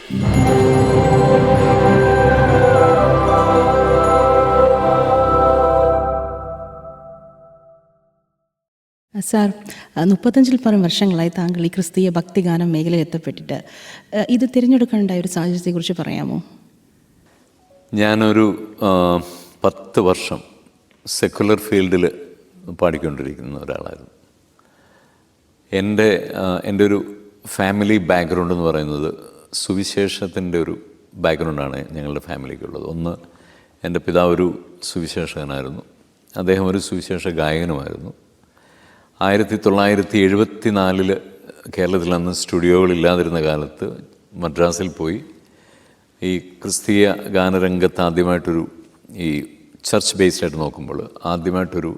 Sir, 35 വർഷങ്ങളായി താങ്കൾ ഈ ക്രിസ്തീയ ഭക്തിഗാനം മേഖലയിൽ എത്തപ്പെട്ടിട്ട് ഇത് തിരഞ്ഞെടുക്കാനുണ്ടായ ഒരു സാഹചര്യത്തെക്കുറിച്ച് പറയാമോ? ഞാനൊരു 10 വർഷം സെക്കുലർ ഫീൽഡിൽ പാടിക്കൊണ്ടിരിക്കുന്ന ഒരാളായിരുന്നു. എൻ്റെ ഒരു ഫാമിലി ബാക്ക്ഗ്രൗണ്ട് എന്ന് പറയുന്നത് സുവിശേഷത്തിൻ്റെ ഒരു ബാക്ക്ഗ്രൗണ്ടാണ് ഞങ്ങളുടെ ഫാമിലിക്കുള്ളത്. ഒന്ന്, എൻ്റെ പിതാവ് ഒരു സുവിശേഷകനായിരുന്നു. അദ്ദേഹം ഒരു സുവിശേഷ ഗായകനുമായിരുന്നു. 1974 കേരളത്തിൽ അന്ന് സ്റ്റുഡിയോകളില്ലാതിരുന്ന കാലത്ത് മദ്രാസിൽ പോയി ഈ ക്രിസ്തീയ ഗാനരംഗത്ത് ആദ്യമായിട്ടൊരു ഈ ചർച്ച് ബേസ്ഡായിട്ട് നോക്കുമ്പോൾ ആദ്യമായിട്ടൊരു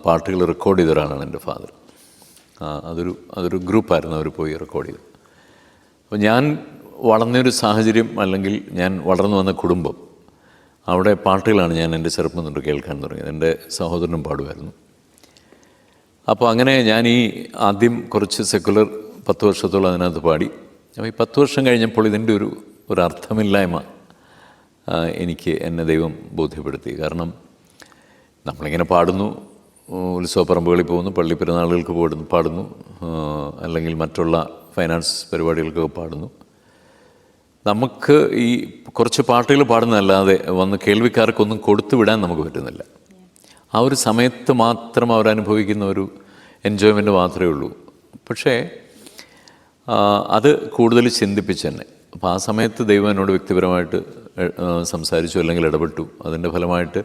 പാട്ടുകൾ റെക്കോർഡ് ചെയ്ത ഒരാളാണ് എൻ്റെ ഫാദർ. അതൊരു ഗ്രൂപ്പായിരുന്നു അവർ പോയി റെക്കോർഡ് ചെയ്തത്. അപ്പോൾ ഞാൻ വളർന്നൊരു സാഹചര്യം, അല്ലെങ്കിൽ ഞാൻ വളർന്നു വന്ന കുടുംബം, അവിടെ പാട്ടുകളാണ് ഞാൻ എൻ്റെ ചെറുപ്പം തൊട്ട് കേൾക്കാൻ തുടങ്ങിയത്. എൻ്റെ സഹോദരനും പാടുമായിരുന്നു. അപ്പോൾ അങ്ങനെ ഞാൻ ആദ്യം കുറച്ച് സെക്കുലർ 10 വർഷത്തോളം അതിനകത്ത് പാടി. അപ്പോൾ ഈ 10 വർഷം കഴിഞ്ഞപ്പോൾ ഇതിൻ്റെ ഒരു അർത്ഥമില്ലായ്മ എന്നെ ദൈവം ബോധ്യപ്പെടുത്തി. കാരണം നമ്മളിങ്ങനെ പാടുന്നു, ഉത്സവപ്പറമ്പുകളിൽ പോകുന്നു, പള്ളി പെരുന്നാളുകൾക്ക് പാടുന്നു, അല്ലെങ്കിൽ മറ്റുള്ള ഫൈനാൻസ് പരിപാടികൾക്കൊക്കെ പാടുന്നു. നമുക്ക് ഈ കുറച്ച് പാട്ടുകൾ പാടുന്നതല്ലാതെ വന്ന് കേൾവിക്കാർക്കൊന്നും കൊടുത്തു വിടാൻ നമുക്ക് പറ്റുന്നില്ല. ആ ഒരു സമയത്ത് മാത്രം അവരനുഭവിക്കുന്ന ഒരു എൻജോയ്മെൻറ്റ് മാത്രമേ ഉള്ളൂ. പക്ഷേ അത് കൂടുതൽ ചിന്തിപ്പിച്ചെന്നെ. അപ്പോൾ ആ സമയത്ത് ദൈവം എന്നോട് വ്യക്തിപരമായിട്ട് സംസാരിച്ചു, അല്ലെങ്കിൽ ഇടപെട്ടു. അതിൻ്റെ ഫലമായിട്ട്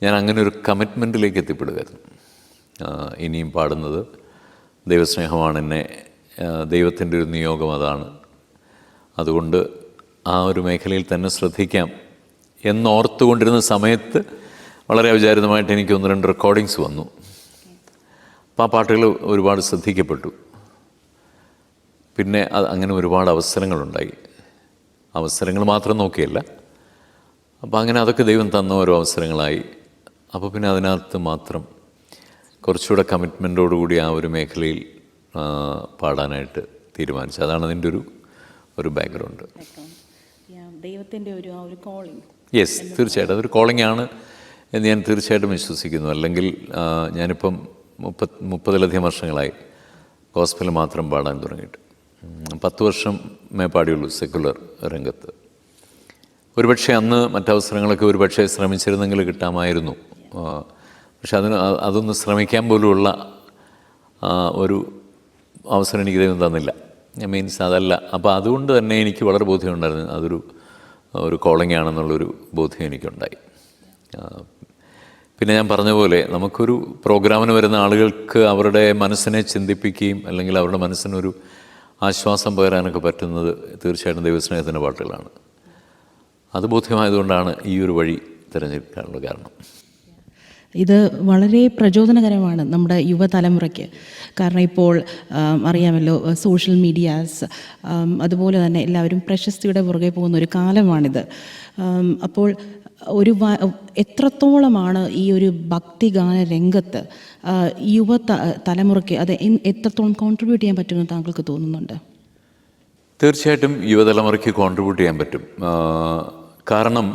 ഞാൻ അങ്ങനെ ഒരു കമ്മിറ്റ്മെൻറ്റിലേക്ക് എത്തിപ്പെടുകയായിരുന്നു. ഇനിയും പാടുന്നത് ദൈവസ്നേഹമാണ്, ദൈവത്തിൻ്റെ ഒരു നിയോഗം അതാണ്. അതുകൊണ്ട് ആ ഒരു മേഖലയിൽ തന്നെ ശ്രദ്ധിക്കാം എന്നോർത്തുകൊണ്ടിരുന്ന സമയത്ത് വളരെ അവിചാരിതമായിട്ട് എനിക്ക് 1-2 റെക്കോർഡിങ്സ് വന്നു. അപ്പോൾ ആ പാട്ടുകൾ ഒരുപാട് ശ്രദ്ധിക്കപ്പെട്ടു. പിന്നെ അങ്ങനെ ഒരുപാട് അവസരങ്ങളുണ്ടായി. അവസരങ്ങൾ മാത്രം നോക്കിയല്ല, അപ്പോൾ അങ്ങനെ അതൊക്കെ ദൈവം തന്ന ഓരോ അവസരങ്ങളായി. അപ്പോൾ പിന്നെ അതിനകത്ത് മാത്രം കുറച്ചുകൂടെ കമ്മിറ്റ്മെൻറ്റോടുകൂടി ആ ഒരു മേഖലയിൽ പാടാനായിട്ട് തീരുമാനിച്ചു. അതാണ് അതിൻ്റെ ഒരു ബാക്ക്ഗ്രൗണ്ട്. ദൈവത്തിൻ്റെ ഒരു കോളിംഗ്. യെസ്, തീർച്ചയായിട്ടും അതൊരു കോളിംഗ് ആണ് എന്ന് ഞാൻ തീർച്ചയായിട്ടും വിശ്വസിക്കുന്നു. അല്ലെങ്കിൽ ഞാനിപ്പം 30-ലധികം വർഷങ്ങളായി ഗോസ്പൽ മാത്രം പാടാൻ തുടങ്ങിയിട്ട്. 10 വർഷമേ പാടിയുള്ളൂ സെക്കുലർ രംഗത്ത്. ഒരുപക്ഷെ അന്ന് മറ്റവസരങ്ങളൊക്കെ ഒരുപക്ഷെ ശ്രമിച്ചിരുന്നെങ്കിൽ കിട്ടാമായിരുന്നു. പക്ഷെ അതൊന്ന് ശ്രമിക്കാൻ പോലുമുള്ള ഒരു അവസരം എനിക്ക് ദൈവം തന്നില്ല. മീൻസ് അതല്ല. അപ്പോൾ അതുകൊണ്ട് തന്നെ എനിക്ക് വളരെ ബോധ്യമുണ്ടായിരുന്നു അതൊരു കോളിംഗ് ആണെന്നുള്ളൊരു ബോധ്യം എനിക്കുണ്ടായി. പിന്നെ ഞാൻ പറഞ്ഞ പോലെ നമുക്കൊരു പ്രോഗ്രാമിന് വരുന്ന ആളുകൾക്ക് അവരുടെ മനസ്സിനെ ചിന്തിപ്പിക്കുകയും അല്ലെങ്കിൽ അവരുടെ മനസ്സിനൊരു ആശ്വാസം പകരാനൊക്കെ പറ്റുന്നത് തീർച്ചയായിട്ടും ദൈവസ്നേഹത്തിൻ്റെ പാട്ടുകളാണ്. അത് ബോധ്യമായതുകൊണ്ടാണ് ഈ ഒരു വഴി തിരഞ്ഞെടുക്കാനുള്ള കാരണം. ഇത് വളരെ പ്രചോദനകരമാണ് നമ്മുടെ യുവതലമുറയ്ക്ക്. കാരണം ഇപ്പോൾ അറിയാമല്ലോ, സോഷ്യൽ മീഡിയാസ്, അതുപോലെ തന്നെ എല്ലാവരും പ്രശസ്തിയുടെ പുറകെ പോകുന്ന ഒരു കാലമാണിത്. അപ്പോൾ എത്രത്തോളമാണ് ഈ ഒരു ഭക്തിഗാന രംഗത്ത് തലമുറയ്ക്ക് അത് എത്രത്തോളം കോൺട്രിബ്യൂട്ട് ചെയ്യാൻ പറ്റുമെന്ന് താങ്കൾക്ക് തോന്നുന്നുണ്ട്? തീർച്ചയായിട്ടും യുവതലമുറയ്ക്ക് കോൺട്രിബ്യൂട്ട് ചെയ്യാൻ പറ്റും. കാരണം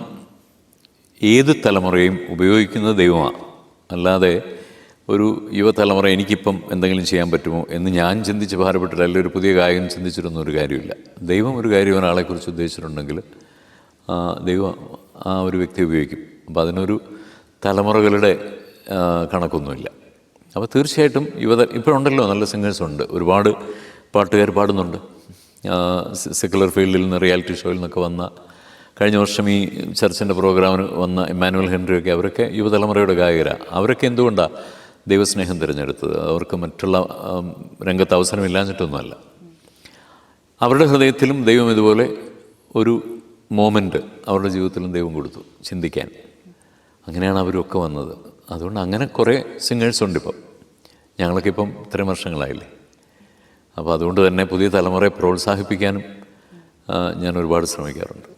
ഏത് തലമുറയും ഉപയോഗിക്കുന്നത് ദൈവമാണ്. അല്ലാതെ ഒരു യുവതലമുറ എനിക്കിപ്പം എന്തെങ്കിലും ചെയ്യാൻ പറ്റുമോ എന്ന് ഞാൻ ചിന്തിച്ച് ഭാരപ്പെട്ടില്ല, അല്ലെങ്കിൽ ഒരു പുതിയ ഗായകൻ ചിന്തിച്ചിട്ടൊന്നും ഒരു കാര്യമില്ല. ദൈവം ഒരു കാര്യം ഒരാളെക്കുറിച്ച് ഉദ്ദേശിച്ചിട്ടുണ്ടെങ്കിൽ ദൈവം ആ ഒരു വ്യക്തി ഉപയോഗിക്കും. അപ്പോൾ അതിനൊരു തലമുറകളുടെ കണക്കൊന്നുമില്ല. അപ്പോൾ തീർച്ചയായിട്ടും ഇപ്പോഴുണ്ടല്ലോ നല്ല സിംഗേഴ്സുണ്ട്, ഒരുപാട് പാട്ടുകാർ പാടുന്നുണ്ട്. സെക്കുലർ ഫീൽഡിൽ നിന്ന് റിയാലിറ്റി ഷോയിൽ നിന്നൊക്കെ വന്ന, കഴിഞ്ഞ വർഷം ഈ ചർച്ചിൻ്റെ പ്രോഗ്രാമിന് വന്ന ഇമ്മാനുവൽ ഹെൻറിയൊക്കെ, അവരൊക്കെ യുവതലമുറയുടെ ഗായകരാണ്. അവരൊക്കെ എന്തുകൊണ്ടാണ് ദൈവസ്നേഹം തിരഞ്ഞെടുത്തത്? അവർക്ക് മറ്റുള്ള രംഗത്ത് അവസരമില്ലാഞ്ഞിട്ടൊന്നുമല്ല. അവരുടെ ഹൃദയത്തിലും ദൈവം ഇതുപോലെ ഒരു മോമെൻറ്റ് അവരുടെ ജീവിതത്തിലും ദൈവം കൊടുത്തു ചിന്തിക്കാൻ. അങ്ങനെയാണ് അവരൊക്കെ വന്നത്. അതുകൊണ്ട് അങ്ങനെ കുറേ സിംഗേഴ്സുണ്ട് ഇപ്പം. ഞങ്ങളൊക്കെ ഇപ്പം ഇത്രയും വർഷങ്ങളായില്ലേ. അപ്പോൾ അതുകൊണ്ട് തന്നെ പുതിയ തലമുറയെ പ്രോത്സാഹിപ്പിക്കാനും ഞാൻ ഒരുപാട് ശ്രമിക്കാറുണ്ട്.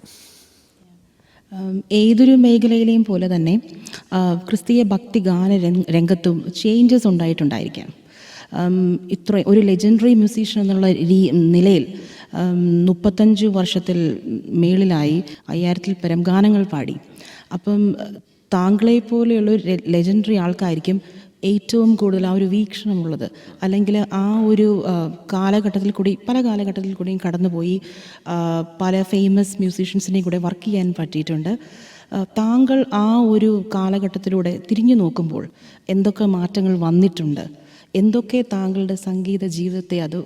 ഏതൊരു മേഖലയിലെയും പോലെ തന്നെ ക്രിസ്തീയ ഭക്തിഗാന രംഗത്തും ചേഞ്ചസ് ഉണ്ടായിട്ടുണ്ടായിരിക്കാം. ഒരു ലെജൻഡറി മ്യൂസീഷ്യൻ എന്നുള്ള നിലയിൽ 35 വർഷത്തിൽ മേളിലായി 1000-ൽ പരം ഗാനങ്ങൾ പാടി. അപ്പം താങ്കളെ പോലെയുള്ള ഒരു ലെജൻഡറി ആൾക്കായിരിക്കും ഏറ്റവും കൂടുതൽ ആ ഒരു വീക്ഷണമുള്ളത്, അല്ലെങ്കിൽ ആ ഒരു കാലഘട്ടത്തിൽ കൂടി പല കാലഘട്ടത്തിൽ കൂടിയും കടന്നുപോയി പല ഫേമസ് മ്യൂസീഷ്യൻസിനെയും കൂടെ വർക്ക് ചെയ്യാൻ പറ്റിയിട്ടുണ്ട്. താങ്കൾ ആ ഒരു കാലഘട്ടത്തിലൂടെ തിരിഞ്ഞു നോക്കുമ്പോൾ എന്തൊക്കെ മാറ്റങ്ങൾ വന്നിട്ടുണ്ട്, എന്തൊക്കെ താങ്കളുടെ സംഗീത ജീവിതത്തെ അത്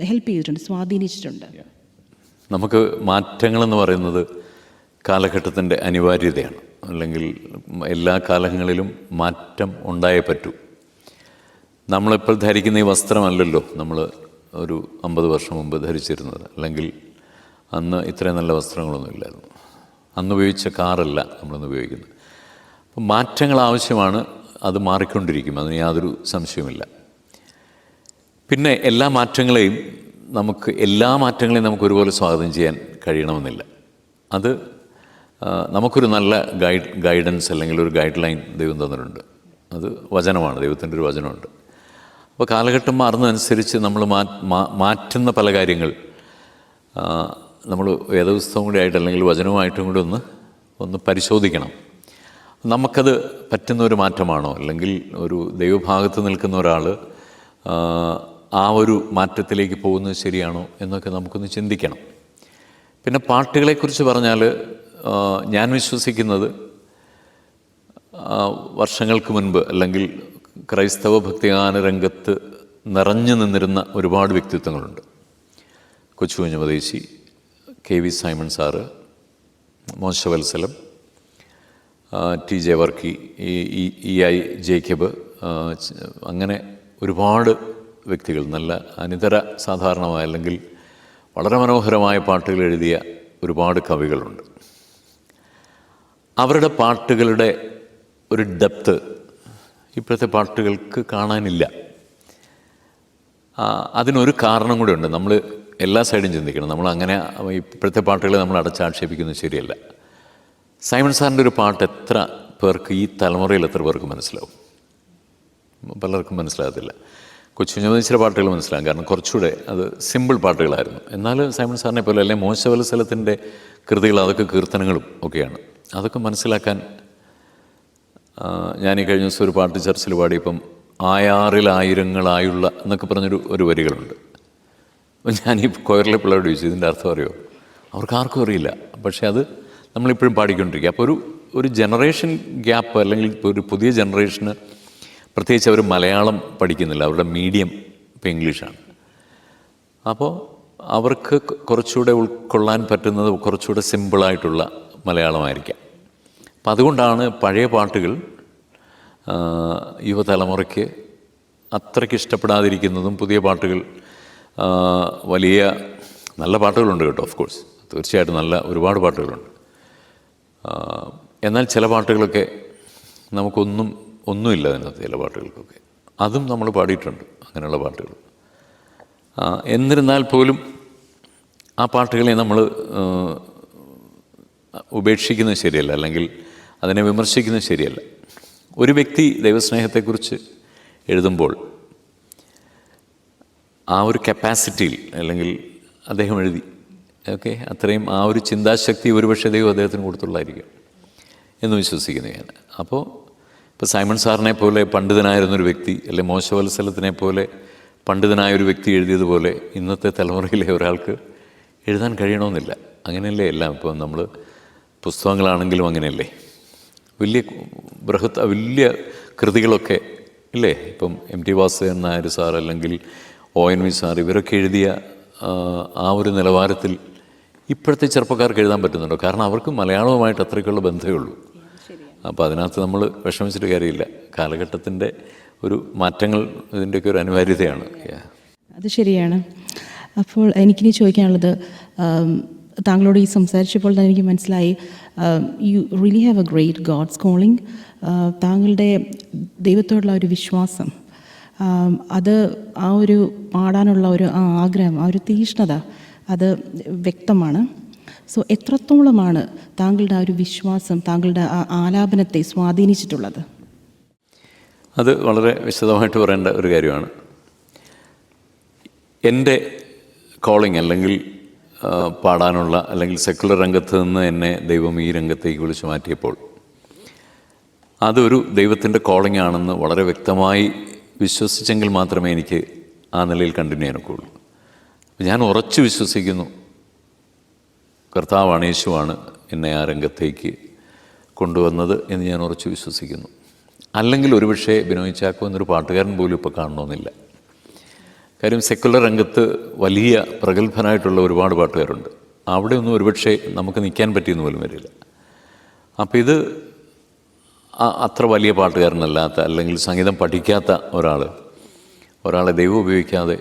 ഹെൽപ്പ് ചെയ്തിട്ടുണ്ട്, സ്വാധീനിച്ചിട്ടുണ്ട്? നമുക്ക് മാറ്റങ്ങളെന്ന് പറയുന്നത് കാലഘട്ടത്തിൻ്റെ അനിവാര്യതയാണ്. അല്ലെങ്കിൽ എല്ലാ കാലങ്ങളിലും മാറ്റം ഉണ്ടായേ പറ്റൂ. നമ്മളിപ്പോൾ ധരിക്കുന്ന ഈ വസ്ത്രമല്ലല്ലോ നമ്മൾ ഒരു 50 വർഷം മുമ്പ് ധരിച്ചിരുന്നത്. അല്ലെങ്കിൽ അന്ന് ഇത്രയും നല്ല വസ്ത്രങ്ങളൊന്നും ഇല്ലായിരുന്നു. അന്ന് ഉപയോഗിച്ച കാറല്ല നമ്മളിന്ന് ഉപയോഗിക്കുന്നത്. അപ്പം മാറ്റങ്ങൾ ആവശ്യമാണ്, അത് മാറിക്കൊണ്ടിരിക്കും, അതിന് യാതൊരു സംശയവുമില്ല. പിന്നെ എല്ലാ മാറ്റങ്ങളെയും നമുക്ക് ഒരുപോലെ സ്വാഗതം ചെയ്യാൻ കഴിയണമെന്നില്ല. അത് നമുക്കൊരു നല്ല ഗൈഡൻസ് അല്ലെങ്കിൽ ഒരു ഗൈഡ് ലൈൻ ദൈവം തന്നിട്ടുണ്ട്. അത് വചനമാണ്, ദൈവത്തിൻ്റെ ഒരു വചനമുണ്ട്. അപ്പോൾ കാലഘട്ടം മാറുന്നതനുസരിച്ച് നമ്മൾ മാറ്റുന്ന പല കാര്യങ്ങൾ നമ്മൾ വേദപുസ്തകം കൂടി ആയിട്ട് അല്ലെങ്കിൽ വചനവുമായിട്ടും കൂടി ഒന്ന് പരിശോധിക്കണം. നമുക്കത് പറ്റുന്ന ഒരു മാറ്റമാണോ, അല്ലെങ്കിൽ ഒരു ദൈവഭാഗത്ത് നിൽക്കുന്ന ഒരാൾ ആ ഒരു മാറ്റത്തിലേക്ക് പോകുന്നത് ശരിയാണോ എന്നൊക്കെ നമുക്കൊന്ന് ചിന്തിക്കണം. പിന്നെ പാട്ടുകളെക്കുറിച്ച് പറഞ്ഞാൽ ഞാൻ വിശ്വസിക്കുന്നത് വർഷങ്ങൾക്ക് മുൻപ് അല്ലെങ്കിൽ ക്രൈസ്തവ ഭക്തിഗാന രംഗത്ത് നിറഞ്ഞു നിന്നിരുന്ന ഒരുപാട് വ്യക്തിത്വങ്ങളുണ്ട്. കൊച്ചുകുഞ്ഞുമദേശി, KV സൈമൺ സാറ്, മോശവത്സലം, TJ വർക്കി, EI ജേക്കബ്, അങ്ങനെ ഒരുപാട് വ്യക്തികൾ, നല്ല അനിതര സാധാരണമായ അല്ലെങ്കിൽ വളരെ മനോഹരമായ പാട്ടുകൾ എഴുതിയ ഒരുപാട് കവികളുണ്ട്. അവരുടെ പാട്ടുകളുടെ ഒരു ഡെപ്ത് ഇപ്പോഴത്തെ പാട്ടുകൾക്ക് കാണാനില്ല. അതിനൊരു കാരണം കൂടെ ഉണ്ട്. നമ്മൾ എല്ലാ സൈഡും ചിന്തിക്കണം. നമ്മൾ അങ്ങനെ ഇപ്പോഴത്തെ പാട്ടുകളെ നമ്മൾ അടച്ചാക്ഷേപിക്കുന്നത് ശരിയല്ല. സൈമൺ സാറിൻ്റെ ഒരു പാട്ട് എത്ര പേർക്ക്, ഈ തലമുറയിൽ എത്ര പേർക്ക് മനസ്സിലാവും? പലർക്കും മനസ്സിലാകത്തില്ല. കൊച്ചുകുഞ്ഞുമദേശിയുടെ പാട്ടുകൾ മനസ്സിലാകും, കാരണം കുറച്ചുകൂടെ അത് സിമ്പിൾ പാട്ടുകളായിരുന്നു. എന്നാൽ സൈമൺ സാറിനെ പോലെ അല്ലെങ്കിൽ മോശവത്സലത്തിൻ്റെ കൃതികൾ, അതൊക്കെ കീർത്തനങ്ങളും ഒക്കെയാണ്. അതൊക്കെ മനസ്സിലാക്കാൻ ഞാൻ ഈ കഴിഞ്ഞ ദിവസം ഒരു പാട്ട് ചർച്ചിൽ പാടിയപ്പം ആയാറിൽ ആയിരങ്ങളായുള്ള എന്നൊക്കെ പറഞ്ഞൊരു വരികളുണ്ട്. അപ്പം ഞാൻ ഈ കൊയറിലെ പിള്ളേരോട് ചോദിച്ചു, ഇതിൻ്റെ അർത്ഥം അറിയോ? അവർക്ക് ആർക്കും അറിയില്ല. പക്ഷേ അത് നമ്മളിപ്പോഴും പാടിക്കൊണ്ടിരിക്കുക. അപ്പോൾ ഒരു ജനറേഷൻ ഗ്യാപ്പ്, അല്ലെങ്കിൽ ഒരു പുതിയ ജനറേഷന്, പ്രത്യേകിച്ച് അവർ മലയാളം പഠിക്കുന്നില്ല, അവരുടെ മീഡിയം ഇപ്പോൾ ഇംഗ്ലീഷാണ്. അപ്പോൾ അവർക്ക് കുറച്ചുകൂടെ ഉൾക്കൊള്ളാൻ പറ്റുന്നത് കുറച്ചുകൂടെ സിമ്പിളായിട്ടുള്ള മലയാളമായിരിക്കാം. അപ്പം അതുകൊണ്ടാണ് പഴയ പാട്ടുകൾ യുവതലമുറയ്ക്ക് അത്രയ്ക്ക് ഇഷ്ടപ്പെടാതിരിക്കുന്നതും. പുതിയ പാട്ടുകൾ വലിയ നല്ല പാട്ടുകളുണ്ട് കേട്ടോ, ഓഫ് കോഴ്സ്, തീർച്ചയായിട്ടും നല്ല ഒരുപാട് പാട്ടുകളുണ്ട്. എന്നാൽ ചില പാട്ടുകളൊക്കെ ഒന്നുമില്ല അതിനകത്ത്, ചില പാട്ടുകൾക്കൊക്കെ. അതും നമ്മൾ പാടിയിട്ടുണ്ട്, അങ്ങനെയുള്ള പാട്ടുകൾ. എന്നിരുന്നാൽ പോലും ആ പാട്ടുകളെ നമ്മൾ ഉപേക്ഷിക്കുന്നത് ശരിയല്ല, അല്ലെങ്കിൽ അതിനെ വിമർശിക്കുന്നത് ശരിയല്ല. ഒരു വ്യക്തി ദൈവസ്നേഹത്തെക്കുറിച്ച് എഴുതുമ്പോൾ ആ ഒരു കപ്പാസിറ്റിയിൽ, അല്ലെങ്കിൽ അദ്ദേഹം എഴുതി, ഓക്കെ, അത്രയും ആ ഒരു ചിന്താശക്തി ഒരുപക്ഷെ ദൈവം അദ്ദേഹത്തിന് കൊടുത്തുള്ളായിരിക്കും എന്ന് വിശ്വസിക്കുന്നു ഞാൻ. അപ്പോൾ ഇപ്പോൾ സൈമൺ സാറിനെ പോലെ പണ്ഡിതനായിരുന്നൊരു വ്യക്തി, അല്ലെങ്കിൽ മോശവത്സലത്തിനെ പോലെ പണ്ഡിതനായൊരു വ്യക്തി എഴുതിയതുപോലെ ഇന്നത്തെ തലമുറയിലെ ഒരാൾക്ക് എഴുതാൻ കഴിയണമെന്നില്ല. അങ്ങനെയല്ലേ എല്ലാം. ഇപ്പോൾ നമ്മൾ പുസ്തകങ്ങളാണെങ്കിലും അങ്ങനെയല്ലേ, വലിയ കൃതികളൊക്കെ ഇല്ലേ. ഇപ്പം MT വാസുദേവൻ നായർ സാർ, അല്ലെങ്കിൽ ONV സാർ, ഇവരൊക്കെ എഴുതിയ ആ ഒരു നിലവാരത്തിൽ ഇപ്പോഴത്തെ ചെറുപ്പക്കാർക്ക് എഴുതാൻ പറ്റുന്നുണ്ടോ? കാരണം അവർക്ക് മലയാളവുമായിട്ട് അത്രയ്ക്കുള്ള ബന്ധമേ ഉള്ളൂ. അപ്പോൾ അതിനകത്ത് നമ്മൾ വിഷമിച്ചിട്ട് കാര്യമില്ല. കാലഘട്ടത്തിൻ്റെ ഒരു മാറ്റങ്ങൾ ഇതിൻ്റെയൊക്കെ ഒരു അനിവാര്യതയാണ്. അത് ശരിയാണ്. അപ്പോൾ എനിക്കിനി ചോദിക്കാനുള്ളത്, താങ്കളോട് ഈ സംസാരിച്ചപ്പോൾ തന്നെ എനിക്ക് മനസ്സിലായി, you really have a great God's calling. താങ്കളുടെ ദൈവത്തോടുള്ള ഒരു വിശ്വാസം, അത് ആ ഒരു പാടാനുള്ള ഒരു ആഗ്രഹം, ആ ഒരു തീഷ്ണത, അത് വ്യക്തമാണ്. സോ എത്രത്തോളമാണ് താങ്കളുടെ ആ ഒരു വിശ്വാസം താങ്കളുടെ ആ ആലാപനത്തെ സ്വാധീനിച്ചിട്ടുള്ളത്? അത് വളരെ വിശദമായിട്ട് പറയേണ്ട ഒരു കാര്യമാണ്. എൻ്റെ കോളിംഗ്, അല്ലെങ്കിൽ പാടാനുള്ള അല്ലെങ്കിൽ സെക്കുലർ രംഗത്ത് നിന്ന് എന്നെ ദൈവം ഈ രംഗത്തേക്ക് വിളിച്ചു മാറ്റിയപ്പോൾ അതൊരു ദൈവത്തിൻ്റെ കോളിംഗ് ആണെന്ന് വളരെ വ്യക്തമായി വിശ്വസിച്ചെങ്കിൽ മാത്രമേ എനിക്ക് ആ നിലയിൽ കണ്ടിന്യൂ ചെയ്യാനൊക്കെയുള്ളൂ. ഞാൻ ഉറച്ചു വിശ്വസിക്കുന്നു കർത്താവാണ്, യേശുവാണ് എന്നെ ആ രംഗത്തേക്ക് കൊണ്ടുവന്നത് എന്ന് ഞാൻ ഉറച്ചു വിശ്വസിക്കുന്നു. അല്ലെങ്കിൽ ഒരുപക്ഷെ ബിനോയ് ചാക്കോ എന്നൊരു പാട്ടുകാരൻ പോലും ഇപ്പോൾ കാണണമെന്നില്ല. കാര്യം സെക്കുലർ രംഗത്ത് വലിയ പ്രഗത്ഭനായിട്ടുള്ള ഒരുപാട് പാട്ടുകാരുണ്ട്. അവിടെ ഒന്നും ഒരുപക്ഷെ നമുക്ക് നിൽക്കാൻ പറ്റിയെന്ന് പോലും വരില്ല. അപ്പോൾ ഇത് അത്ര വലിയ പാട്ടുകാരനല്ലാത്ത അല്ലെങ്കിൽ സംഗീതം പഠിക്കാത്ത ഒരാളെ ദൈവം ഉപയോഗിക്കാതെ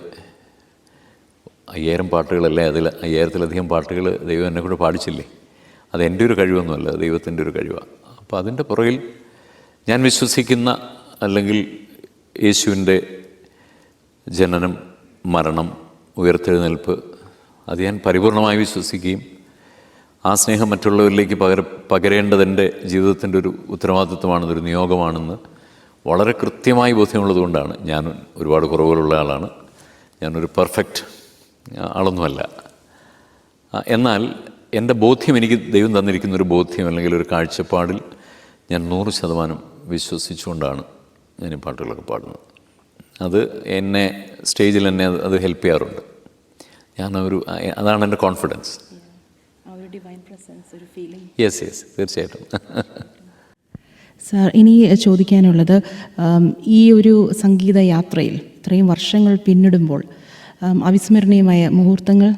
5000 പാട്ടുകളല്ലേ, അതിൽ 5000-ത്തിലധികം പാട്ടുകൾ ദൈവം എന്നെ കൂടെ പാടിച്ചില്ലേ. അതെൻ്റെ ഒരു കഴിവൊന്നുമല്ല, ദൈവത്തിൻ്റെ ഒരു കഴിവാണ്. അപ്പോൾ അതിൻ്റെ പുറകിൽ ഞാൻ വിശ്വസിക്കുന്ന അല്ലെങ്കിൽ യേശുവിൻ്റെ ജനനം, മരണം, ഉയർത്തെഴുന്നേൽപ്പ് അത് ഞാൻ പരിപൂർണമായി വിശ്വസിക്കുകയും ആ സ്നേഹം മറ്റുള്ളവരിലേക്ക് പകരേണ്ടത് എൻ്റെ ജീവിതത്തിൻ്റെ ഒരു ഉത്തരവാദിത്വമാണെന്ന്, ഒരു നിയോഗമാണെന്ന് വളരെ കൃത്യമായി ബോധ്യമുള്ളതുകൊണ്ടാണ്. ഞാൻ ഒരുപാട് കുറവുകളുള്ള ആളാണ്, ഞാനൊരു പെർഫെക്റ്റ് ആളൊന്നുമല്ല. എന്നാൽ എൻ്റെ ബോധ്യം, എനിക്ക് ദൈവം തന്നിരിക്കുന്നൊരു ബോധ്യം അല്ലെങ്കിൽ ഒരു കാഴ്ചപ്പാടിൽ ഞാൻ 100% വിശ്വസിച്ചുകൊണ്ടാണ് ഞാൻ ഈ പാട്ടുകളൊക്കെ പാടുന്നത്. അത് എന്നെ സ്റ്റേജിൽ എന്നെ അത് ഹെൽപ്പ് ചെയ്യാറുണ്ട്. അതാണ് എൻ്റെ കോൺഫിഡൻസ്. യെസ് തീർച്ചയായിട്ടും. സാർ, ഇനി ചോദിക്കാനുള്ളത്, ഈ ഒരു സംഗീത യാത്രയിൽ ഇത്രയും വർഷങ്ങൾ പിന്നിടുമ്പോൾ അവിസ്മരണീയമായ മുഹൂർത്തങ്ങൾ?